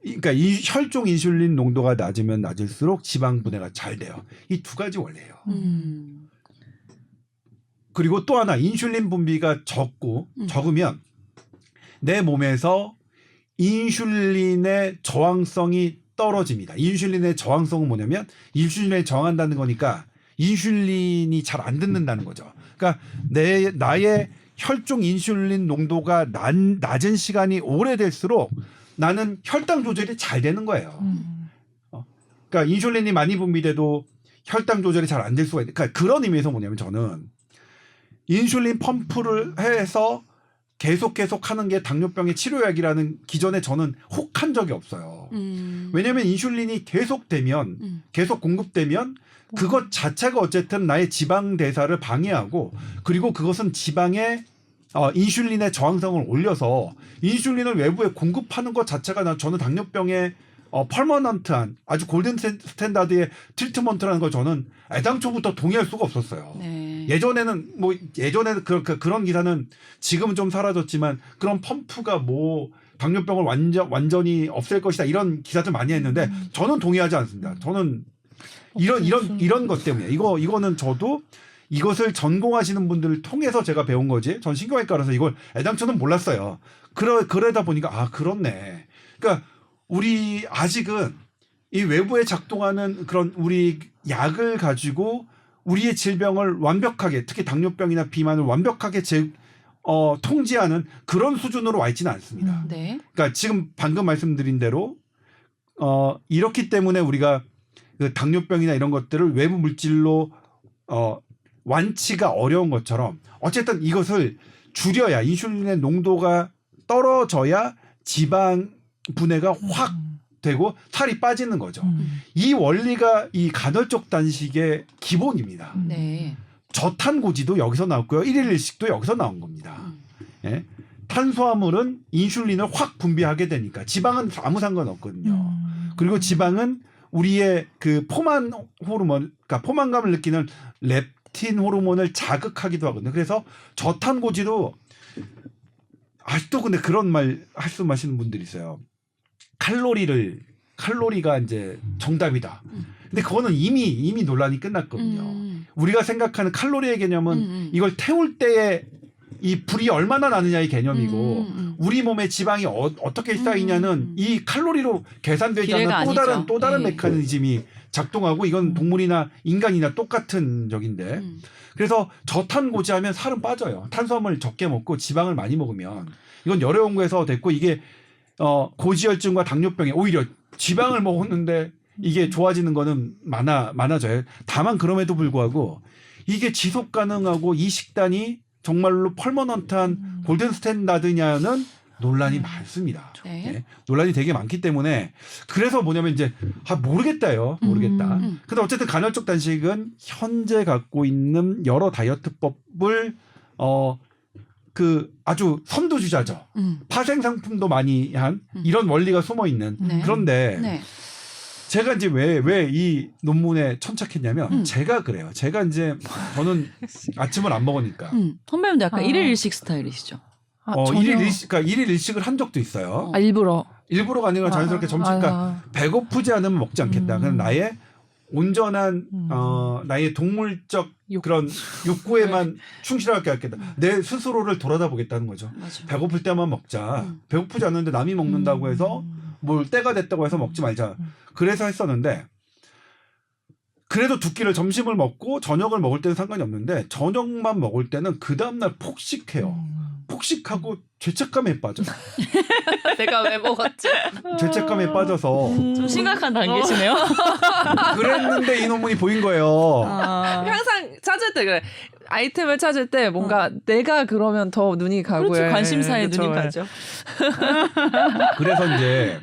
S2: 그러니까 혈중 인슐린 농도가 낮으면 낮을수록 지방 분해가 잘 돼요. 이 두 가지 원리예요. 그리고 또 하나 인슐린 분비가 적으면 내 몸에서 인슐린의 저항성이 떨어집니다. 인슐린의 저항성은 뭐냐면 인슐린에 저항한다는 거니까 인슐린이 잘 안 듣는다는 거죠. 그러니까 나의 혈중 인슐린 농도가 낮은 시간이 오래될수록 나는 혈당 조절이 잘 되는 거예요. 그러니까 인슐린이 많이 분비돼도 혈당 조절이 잘 안 될 수가 있는. 그러니까 그런 의미에서 뭐냐면 저는 인슐린 펌프를 해서 계속 하는 게 당뇨병의 치료약이라는 기존에 저는 혹한 적이 없어요. 왜냐하면 인슐린이 계속 공급되면 그것 자체가 어쨌든 나의 지방 대사를 방해하고 그리고 그것은 지방의 인슐린의 저항성을 올려서 인슐린을 외부에 공급하는 것 자체가 저는 당뇨병의 퍼머넌트한 아주 골든 스탠다드의 트리트먼트라는 걸 저는 애당초부터 동의할 수가 없었어요.
S1: 네.
S2: 예전에는 그런 기사는 지금은 좀 사라졌지만 그런 펌프가 당뇨병을 완전히 없앨 것이다 이런 기사들 많이 했는데 저는 동의하지 않습니다. 저는 이런 것 때문에 이거는 저도 이것을 전공하시는 분들을 통해서 제가 배운 거지. 전 신경외과라서 이걸 애당초는 몰랐어요. 그러다 보니까 그렇네. 그러니까 우리 아직은 이 외부에 작동하는 그런 우리 약을 가지고 우리의 질병을 완벽하게 특히 당뇨병이나 비만을 완벽하게 통제하는 그런 수준으로 와 있지는 않습니다.
S1: 네.
S2: 그러니까 지금 방금 말씀드린 대로 이렇기 때문에 우리가 그 당뇨병이나 이런 것들을 외부 물질로 완치가 어려운 것처럼 어쨌든 이것을 줄여야 인슐린의 농도가 떨어져야 지방 분해가 확 되고 살이 빠지는 거죠. 이 원리가 이 간헐적 단식의 기본입니다.
S1: 네.
S2: 저탄고지도 여기서 나왔고요. 1일 1식도 여기서 나온 겁니다. 예? 탄수화물은 인슐린을 확 분비하게 되니까 지방은 아무 상관없거든요. 그리고 지방은 우리의 그 포만 호르몬, 그러니까 포만감을 느끼는 렙틴 호르몬을 자극하기도 하거든요. 그래서 저탄고지도 아직도 근데 그런 말씀하시는 분들이 있어요. 칼로리가 이제 정답이다. 근데 그거는 이미 논란이 끝났거든요. 우리가 생각하는 칼로리의 개념은 이걸 태울 때의 이 불이 얼마나 나느냐의 개념이고 우리 몸에 지방이 어떻게 쌓이냐는 이 칼로리로 계산되지 않는 또 다른
S1: 네.
S2: 메커니즘이 작동하고 이건 동물이나 인간이나 똑같은 적인데 그래서 저탄고지하면 살은 빠져요. 탄수화물 적게 먹고 지방을 많이 먹으면 이건 여러 연구에서 됐고 이게 고지혈증과 당뇨병에 오히려 지방을 먹었는데 이게 좋아지는 거는 많아져요. 다만 그럼에도 불구하고 이게 지속 가능하고 이 식단이 정말로 펄머넌트한 골든 스탠다드냐는 논란이 많습니다.
S1: 네.
S2: 네. 논란이 되게 많기 때문에 그래서 뭐냐면 이제 모르겠다요. 모르겠다. 근데 어쨌든 간헐적 단식은 현재 갖고 있는 여러 다이어트법을 그 아주 선두주자죠. 파생 상품도 많이 한 이런 원리가 숨어 있는.
S1: 네.
S2: 그런데
S1: 네.
S2: 제가 이제 왜 이 논문에 천착했냐면 제가 그래요. 제가 이제 저는 아침을 안 먹으니까.
S1: 선배님도 약간
S3: 아.
S1: 일일 일식 스타일이시죠?
S3: 전혀.
S2: 그러니까 일일 일식을 한 적도 있어요.
S3: 일부러.
S2: 일부러가 아니라 자연스럽게 점심, 그러니까 배고프지 않으면 먹지 않겠다. 그냥 나의 온전한 나의 동물적 그런 욕구에만 충실하게 하겠다. 내 스스로를 돌아다 보겠다는 거죠.
S1: 맞아.
S2: 배고플 때만 먹자. 배고프지 않는데 남이 먹는다고 해서 뭘 때가 됐다고 해서 먹지 말자. 그래서 했었는데 그래도 두 끼를 점심을 먹고 저녁을 먹을 때는 상관이 없는데 저녁만 먹을 때는 그 다음날 폭식해요. 폭식하고 죄책감에 빠져요.
S3: 내가 왜 먹었지?
S2: 죄책감에 빠져서
S1: 좀 심각한 단계시네요.
S2: 그랬는데 이 논문이 보인 거예요.
S3: 항상 찾을 때 그래. 아이템을 찾을 때 뭔가 내가 그러면 더 눈이 가고요.
S1: 그렇죠. 관심사에
S3: 그렇죠.
S1: 눈이 가죠.
S2: 그래서 이제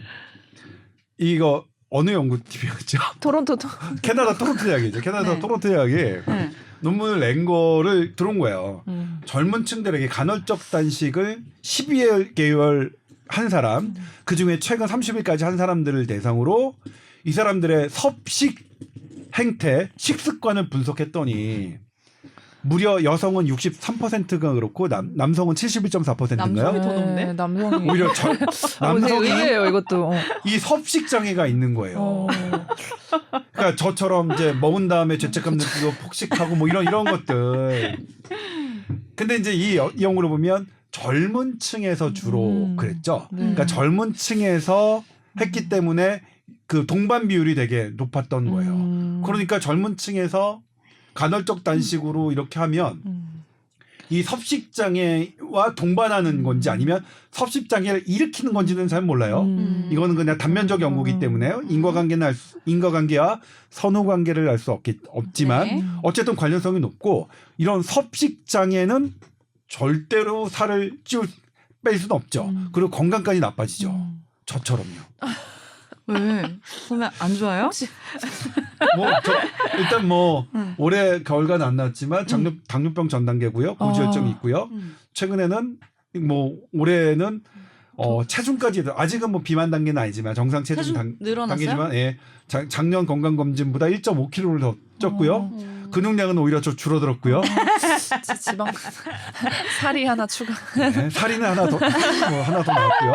S2: 이거 어느 연구팀이었죠?
S3: 토론토
S2: 캐나다 토론토 대학이죠. 캐나다
S1: 네.
S2: 토론토 대학이
S1: 네.
S2: 논문을 낸 거를 들어온 거예요. 젊은 층들에게 간헐적 단식을 12개월 한 사람, 그중에 최근 30일까지 한 사람들을 대상으로 이 사람들의 섭식 행태, 식습관을 분석했더니 무려 여성은 63%가 그렇고 남성은 71.4%인가요?
S1: 남성이 더 높네.
S3: 남성이.
S2: 오히려 남성이
S3: 의외예요, 이것도.
S2: 이 섭식 장애가 있는 거예요. 그러니까 저처럼 이제 먹은 다음에 죄책감 느끼고 폭식하고 뭐 이런 것들. 근데 이제 이 연구를 보면 젊은 층에서 주로 그랬죠. 그러니까 젊은 층에서 했기 때문에 그 동반 비율이 되게 높았던 거예요. 그러니까 젊은 층에서 간헐적 단식으로 이렇게 하면 이 섭식장애와 동반하는 건지 아니면 섭식장애를 일으키는 건지는 잘 몰라요. 이거는 그냥 단면적 연구이기 때문에 인과관계와 선후관계를 알 수 없지만
S1: 네.
S2: 어쨌든 관련성이 높고 이런 섭식장애는 절대로 살을 뺄 수는 없죠. 그리고 건강까지 나빠지죠. 저처럼요.
S1: 왜? 보면 안 좋아요?
S2: 일단 올해 겨울간 안 났지만 당뇨병 전 단계고요. 고지혈증이 있고요. 최근에는 올해는 체중까지 아직은 비만 단계는 아니지만 정상 체중
S1: 늘어났어요?
S2: 단계지만 예, 작년 건강 검진보다 1.5kg를 더 쪘고요. 근육량은 오히려 좀 줄어들었고요.
S3: 지방 살이 하나 추가.
S2: 네, 살이는 하나 더 나왔고요.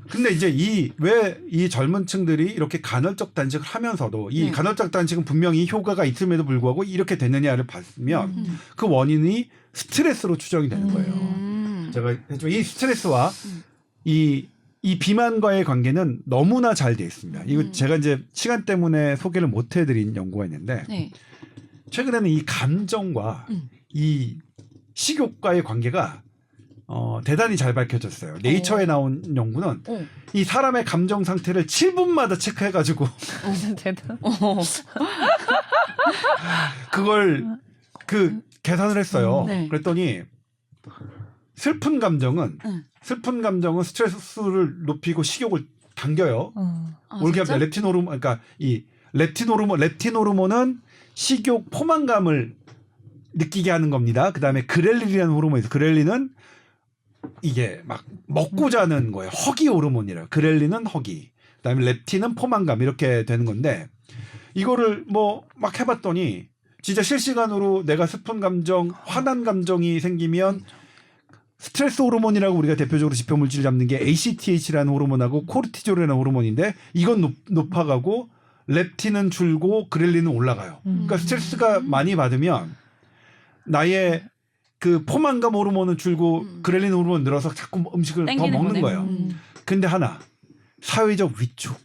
S2: 근데 이제 왜 이 젊은 층들이 이렇게 간헐적 단식을 하면서도 이 간헐적 단식은 분명히 효과가 있음에도 불구하고 이렇게 되느냐를 봤으면 그 원인이 스트레스로 추정이 되는 거예요. 제가 이 스트레스와 이 비만과의 관계는 너무나 잘 돼 있습니다. 이거 제가 이제 시간 때문에 소개를 못 해드린 연구가 있는데
S1: 네.
S2: 최근에는 이 감정과 이 식욕과의 관계가 대단히 잘 밝혀졌어요. 네이처에 나온 연구는 이 사람의 감정 상태를 7분마다 체크해가지고
S3: 대단.
S2: 그걸 계산을 했어요.
S1: 네.
S2: 그랬더니 슬픈 감정은 스트레스를 높이고 식욕을 당겨요. 올게
S1: 진짜?
S2: 렙틴 호르몬, 그러니까 이 렙틴 호르몬은 식욕 포만감을 느끼게 하는 겁니다. 그 다음에 그렐린이라는 호르몬이 있어요. 그렐린은 이게 막 먹고 자는 거예요. 허기 호르몬이래요. 그렐린은 허기. 그다음에 렙틴은 포만감 이렇게 되는 건데 이거를 막 해봤더니 진짜 실시간으로 내가 슬픈 감정, 화난 감정이 생기면 스트레스 호르몬이라고 우리가 대표적으로 지표 물질을 잡는 게 ACTH라는 호르몬하고 코르티졸이라는 호르몬인데 이건 높아가고 렙틴은 줄고 그렐린은 올라가요. 그러니까 스트레스가 많이 받으면 나의 그 포만감 호르몬은 줄고 그렐린 호르몬 늘어서 자꾸 음식을 더 먹는
S1: 거네.
S2: 거예요. 근데 하나 사회적 위축.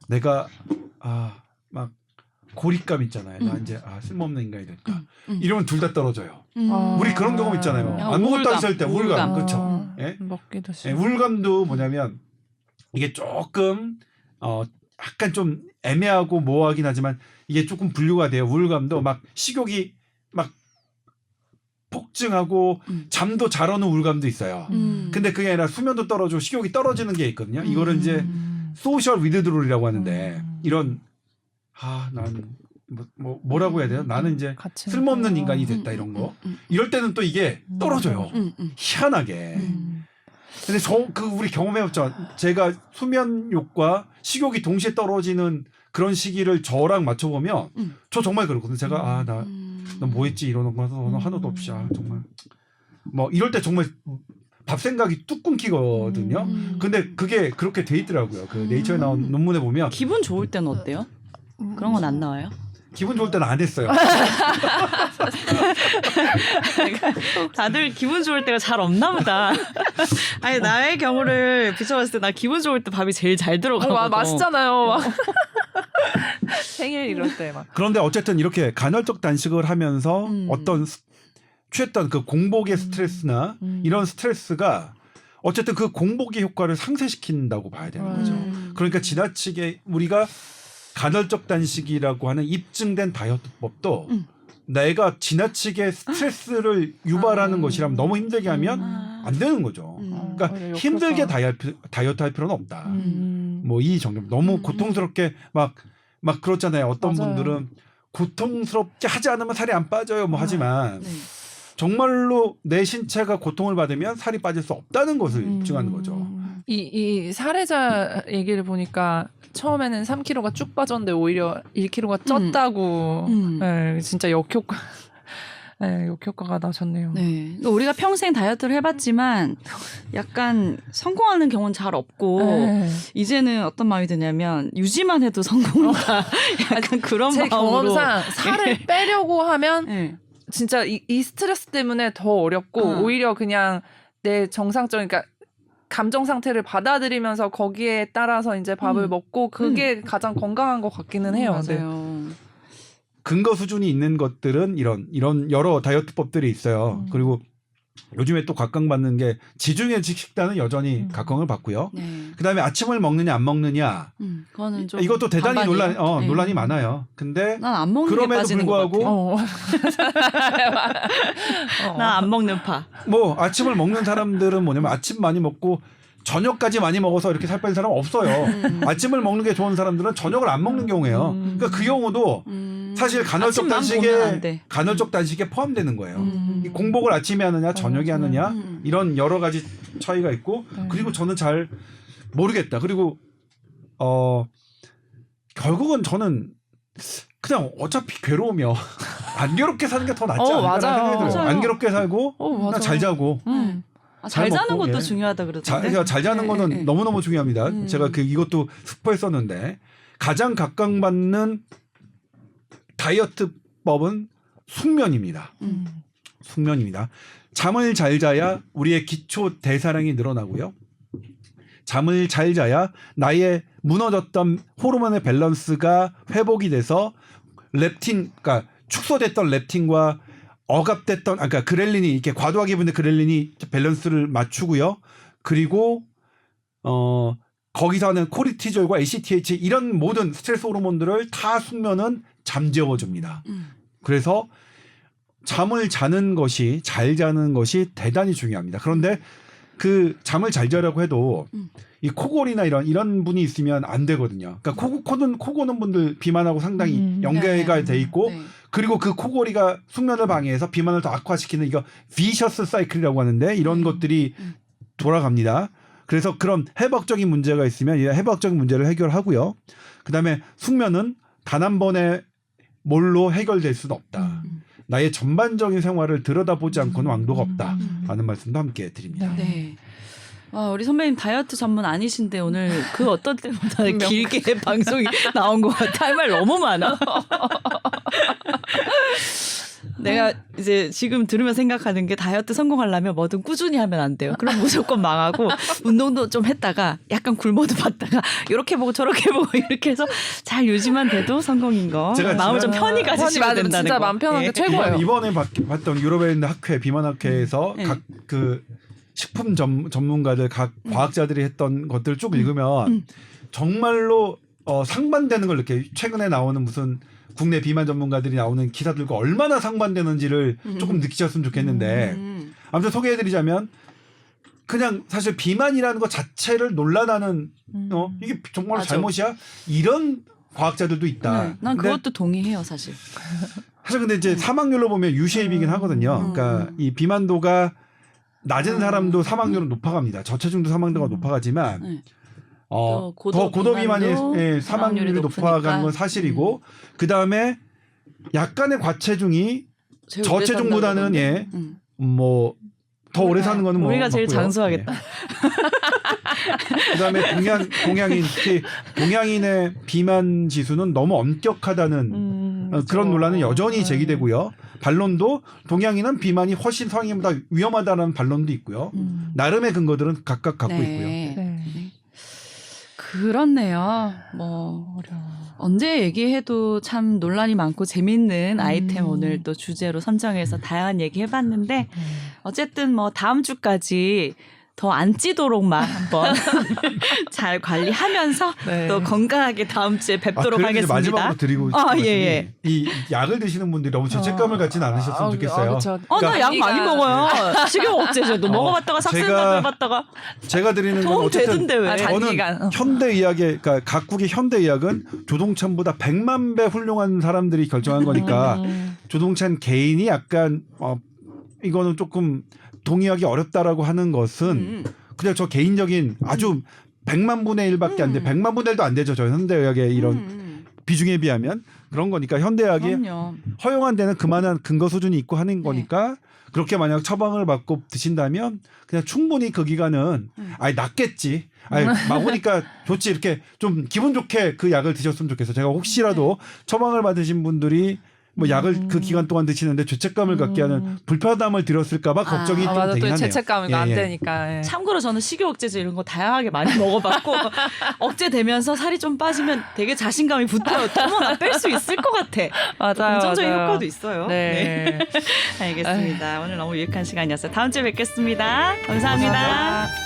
S2: 내가 막 고립감 있잖아요. 나 이제 쓸모없는 인간이 될까. 이러면 둘 다 떨어져요.
S3: 아.
S2: 우리 그런 경험 있잖아요.
S1: 야,
S2: 아무것도
S1: 우울감,
S2: 안 쓸 때 우울감. 그렇죠.
S3: 아,
S2: 예?
S3: 먹기도
S2: 예,
S3: 싫어.
S2: 우울감도 뭐냐면 이게 조금 약간 좀 애매하고 모호하긴 하지만 이게 조금 분류가 돼요. 우울감도 막 식욕이 막 폭증하고 잠도 잘 오는 우울감도 있어요. 근데 그게 아니라 수면도 떨어지고 식욕이 떨어지는 게 있거든요. 이거를 이제 소셜 위드드롤이라고 하는데 이런 나는 뭐라고 해야 돼요? 나는 이제
S3: 같이
S2: 쓸모없는 인간이 됐다 이런 거. 이럴 때는 또 이게 떨어져요. 희한하게. 근데 우리 경험해봤죠. 제가 수면욕과 식욕이 동시에 떨어지는 그런 시기를 저랑 맞춰보면 저 정말 그렇거든요. 제가 나 뭐 했지 이러는 거는 하나도 없이 정말 뭐 이럴 때 정말 밥 생각이 뚝 끊기거든요. 근데 그게 그렇게 돼 있더라고요. 그 네이처에 나온 논문에 보면
S1: 기분 좋을 때는 어때요? 그런 건 안 나와요?
S2: 기분 좋을 때는 안 했어요.
S1: 다들 기분 좋을 때가 잘 없나 보다. 아니 나의 경우를 비춰봤을 때 나 기분 좋을 때 밥이 제일 잘 들어가거든.
S3: 맛있잖아요. 막. 생일 이럴 때 막.
S2: 그런데 어쨌든 이렇게 간헐적 단식을 하면서 어떤 취했던 그 공복의 스트레스나 이런 스트레스가 어쨌든 그 공복의 효과를 상쇄시킨다고 봐야 되는 거죠. 그러니까 지나치게 우리가 간헐적 단식이라고 하는 입증된 다이어트법도 내가 지나치게 스트레스를 유발하는 것이라면 너무 힘들게 하면 안 되는 거죠. 그러니까 힘들게 다이어트 할 필요는 없다. 뭐 이 정도 너무 고통스럽게 막 그렇잖아요. 어떤
S3: 맞아요.
S2: 분들은 고통스럽게 하지 않으면 살이 안 빠져요. 뭐 하지만
S1: 네.
S2: 정말로 내 신체가 고통을 받으면 살이 빠질 수 없다는 것을 입증하는 거죠.
S3: 이 사례자 얘기를 보니까 처음에는 3kg가 쭉 빠졌는데 오히려 1kg가 쪘다고. 네, 진짜 역효과. 네, 역효과가 나셨네요.
S1: 네. 우리가 평생 다이어트를 해봤지만 약간 성공하는 경우는 잘 없고
S3: 네.
S1: 이제는 어떤 마음이 드냐면 유지만 해도 성공이다. 약간 그런
S3: 제
S1: 마음으로.
S3: 경험상 살을 빼려고 하면
S1: 네.
S3: 진짜 이 스트레스 때문에 더 어렵고 오히려 그냥 내 정상적 그러니까 감정 상태를 받아들이면서 거기에 따라서 이제 밥을 먹고 그게 가장 건강한 것 같기는 해요. 네.
S1: 맞아요.
S2: 근거 수준이 있는 것들은 이런 여러 다이어트법들이 있어요. 그리고 요즘에 또 각광받는 게 지중해식 식단은 여전히 각광을 받고요.
S1: 네.
S2: 그다음에 아침을 먹느냐 안 먹느냐
S1: 그거는 좀
S2: 이것도 대단히
S1: 반반이에요. 네.
S2: 논란이 많아요. 근데
S1: 난 안 먹는 게
S2: 그럼에도
S1: 빠지는
S2: 불구하고
S1: 것 같아. 난 안 먹는 파.
S2: 뭐 아침을 먹는 사람들은 뭐냐면 아침 많이 먹고 저녁까지 많이 먹어서 이렇게 살 빼는 사람 없어요. 아침을 먹는 게 좋은 사람들은 저녁을 안 먹는 경우예요. 그러니까 그 경우도 사실 간헐적
S1: 아침만 보면 안 돼.
S2: 단식에 포함되는 거예요. 이 공복을 아침에 하느냐 저녁에 하느냐 이런 여러 가지 차이가 있고 그리고 저는 잘 모르겠다. 그리고 결국은 저는 그냥 어차피 괴로우면 안 괴롭게 사는 게 더 낫지 않을까 생각이 들어요.
S1: 맞아요.
S2: 안 괴롭게 살고
S3: 맞아.
S2: 잘 자고
S1: 잘 자는
S2: 먹고,
S1: 것도
S2: 예.
S1: 중요하다 그러던데.
S2: 잘 자는 거는
S1: 네.
S2: 너무너무 중요합니다. 제가 이것도 스포했었는데 가장 각광받는 다이어트법은 숙면입니다. 숙면입니다. 잠을 잘 자야 우리의 기초 대사량이 늘어나고요. 잠을 잘 자야 나의 무너졌던 호르몬의 밸런스가 회복이 돼서 그러니까 축소됐던 렙틴과 억압됐던 그러니까 그렐린이 이렇게 과도하게 분의 그렐린이 밸런스를 맞추고요. 그리고 거기서 하는 코르티졸과 ACTH 이런 모든 스트레스 호르몬들을 다 숙면은 잠재워 줍니다. 그래서 잠을 자는 것이 잘 자는 것이 대단히 중요합니다. 그런데 그 잠을 잘 자려고 해도 이 코골이나 이런 분이 있으면 안 되거든요. 그러니까 코 고는 분들 비만하고 상당히 연계가 돼 있고
S1: 네.
S2: 그리고 그 코골이가 숙면을 방해해서 비만을 더 악화시키는 이거 비셔스 사이클이라고 하는데 이런 것들이 돌아갑니다. 그래서 그런 해박적인 문제가 있으면 이 해박적인 문제를 해결하고요. 그다음에 숙면은 단 한 번에 뭘로 해결될 수는 없다. 나의 전반적인 생활을 들여다보지 않고는 왕도가 없다. 라는 말씀도 함께 드립니다.
S1: 네. 우리 선배님 다이어트 전문 아니신데 오늘 그 어떤 때보다 길게 방송이 나온 것 같아. 할 말 너무 많아. 내가 이제 지금 들으면 생각하는 게 다이어트 성공하려면 뭐든 꾸준히 하면 안 돼요. 그럼 무조건 망하고 운동도 좀 했다가 약간 굶어도 봤다가 이렇게 보고 저렇게 보고 이렇게 해서 잘 유지만 돼도 성공인 거.
S2: 제가
S1: 마음을 좀 편히 가지시면
S3: 맞아,
S1: 된다는
S3: 진짜
S1: 거.
S3: 마음 편한 게 최고예요.
S2: 이번에 봤던 유럽에 있는 학회 비만 학회에서
S1: 네.
S2: 각 그 식품 전문가들 각 과학자들이 했던 것들을 쭉 읽으면 정말로 상반되는 걸 이렇게 최근에 나오는 무슨 국내 비만 전문가들이 나오는 기사들과 얼마나 상반되는지를 조금 느끼셨으면 좋겠는데 아무튼 소개해드리자면 그냥 사실 비만이라는 것 자체를 논란하는 이게 정말
S1: 맞아.
S2: 잘못이야 이런 과학자들도 있다.
S1: 네, 난
S2: 근데
S1: 그것도 동의해요, 사실.
S2: 사실 근데 이제 사망률로 보면 유쉐입이긴 하거든요. 그러니까 이 비만도가 낮은 사람도 사망률은 높아갑니다. 저체중도 사망도가 높아가지만
S1: 네.
S2: 더
S1: 고도
S2: 고도 비만이
S1: 비만도
S2: 사망률이
S1: 사망률이
S2: 높아가는 건
S1: 높으니까.
S2: 사실이고 그 다음에 약간의 과체중이
S1: 제일 오래
S2: 저체중보다는
S1: 산다고
S2: 뭐 더 오래 사는 거는 뭐
S1: 우리가 제일
S2: 맞고요.
S1: 장수하겠다.
S2: 예. 그다음에 동양인 특히 동양인의 비만 지수는 너무 엄격하다는 그런 논란은 여전히 제기되고요. 반론도 동양인은 비만이 훨씬 성인보다 위험하다는 반론도 있고요. 나름의 근거들은 각각 갖고 있고요.
S3: 네.
S1: 그렇네요. 뭐 언제 얘기해도 참 논란이 많고 재밌는 아이템 오늘 또 주제로 선정해서 다양한 얘기 해봤는데 어쨌든 뭐 다음 주까지 더 안 찌도록만 한번 잘 관리하면서
S3: 네.
S1: 또 건강하게 다음 주에 뵙도록
S2: 그래도 이제
S1: 하겠습니다.
S2: 마지막으로 드리고 싶은
S1: 아, 예,
S2: 말씀이
S1: 예.
S2: 이 약을 드시는 분들이 너무 죄책감을 갖지는 않으셨으면 좋겠어요.
S3: 그쵸.
S1: 나 약 많이 먹어요. 식욕 억제제도
S2: 어,
S1: 먹어봤다가 삭센다고
S2: 제가-
S1: 해봤다가
S2: 제가 드리는 건
S1: 도움
S2: 어쨌든
S1: 되던데 왜?
S3: 아,
S2: 저는
S3: 단기간.
S2: 현대의학의 그러니까 각국의 현대의학은 조동찬보다 100만 배 훌륭한 사람들이 결정한 거니까 조동찬 개인이 약간 이거는 조금 동의하기 어렵다라고 하는 것은 그냥 저 개인적인 아주 100만 분의 1밖에 안 돼. 100만 분의 1도 안 되죠. 저 현대의학의 이런 비중에 비하면 그런 거니까 현대의학이
S1: 그럼요.
S2: 허용한 데는 그만한 근거 수준이 있고 하는 거니까 그렇게 만약 처방을 받고 드신다면 그냥 충분히 그 기간은 아니 낫겠지. 아니 막 오니까 좋지 이렇게 좀 기분 좋게 그 약을 드셨으면 좋겠어요. 제가 혹시라도 처방을 받으신 분들이 뭐 약을 그 기간 동안 드시는데 죄책감을 갖게 하는 불편함을 들었을까봐 걱정이 좀
S3: 맞아,
S2: 되긴
S3: 또
S2: 하네요.
S3: 죄책감이 안 되니까. 예.
S1: 참고로 저는 식욕 억제제 이런 거 다양하게 많이 먹어봤고 억제되면서 살이 좀 빠지면 되게 자신감이 붙어요. 어머 나 뺄 수 있을 것 같아.
S3: 맞아요.
S1: 긍정적인
S3: 맞아요.
S1: 효과도 있어요.
S3: 네.
S1: 알겠습니다. 오늘 너무 유익한 시간이었어요. 다음 주에 뵙겠습니다. 감사합니다.
S3: 감사합니다.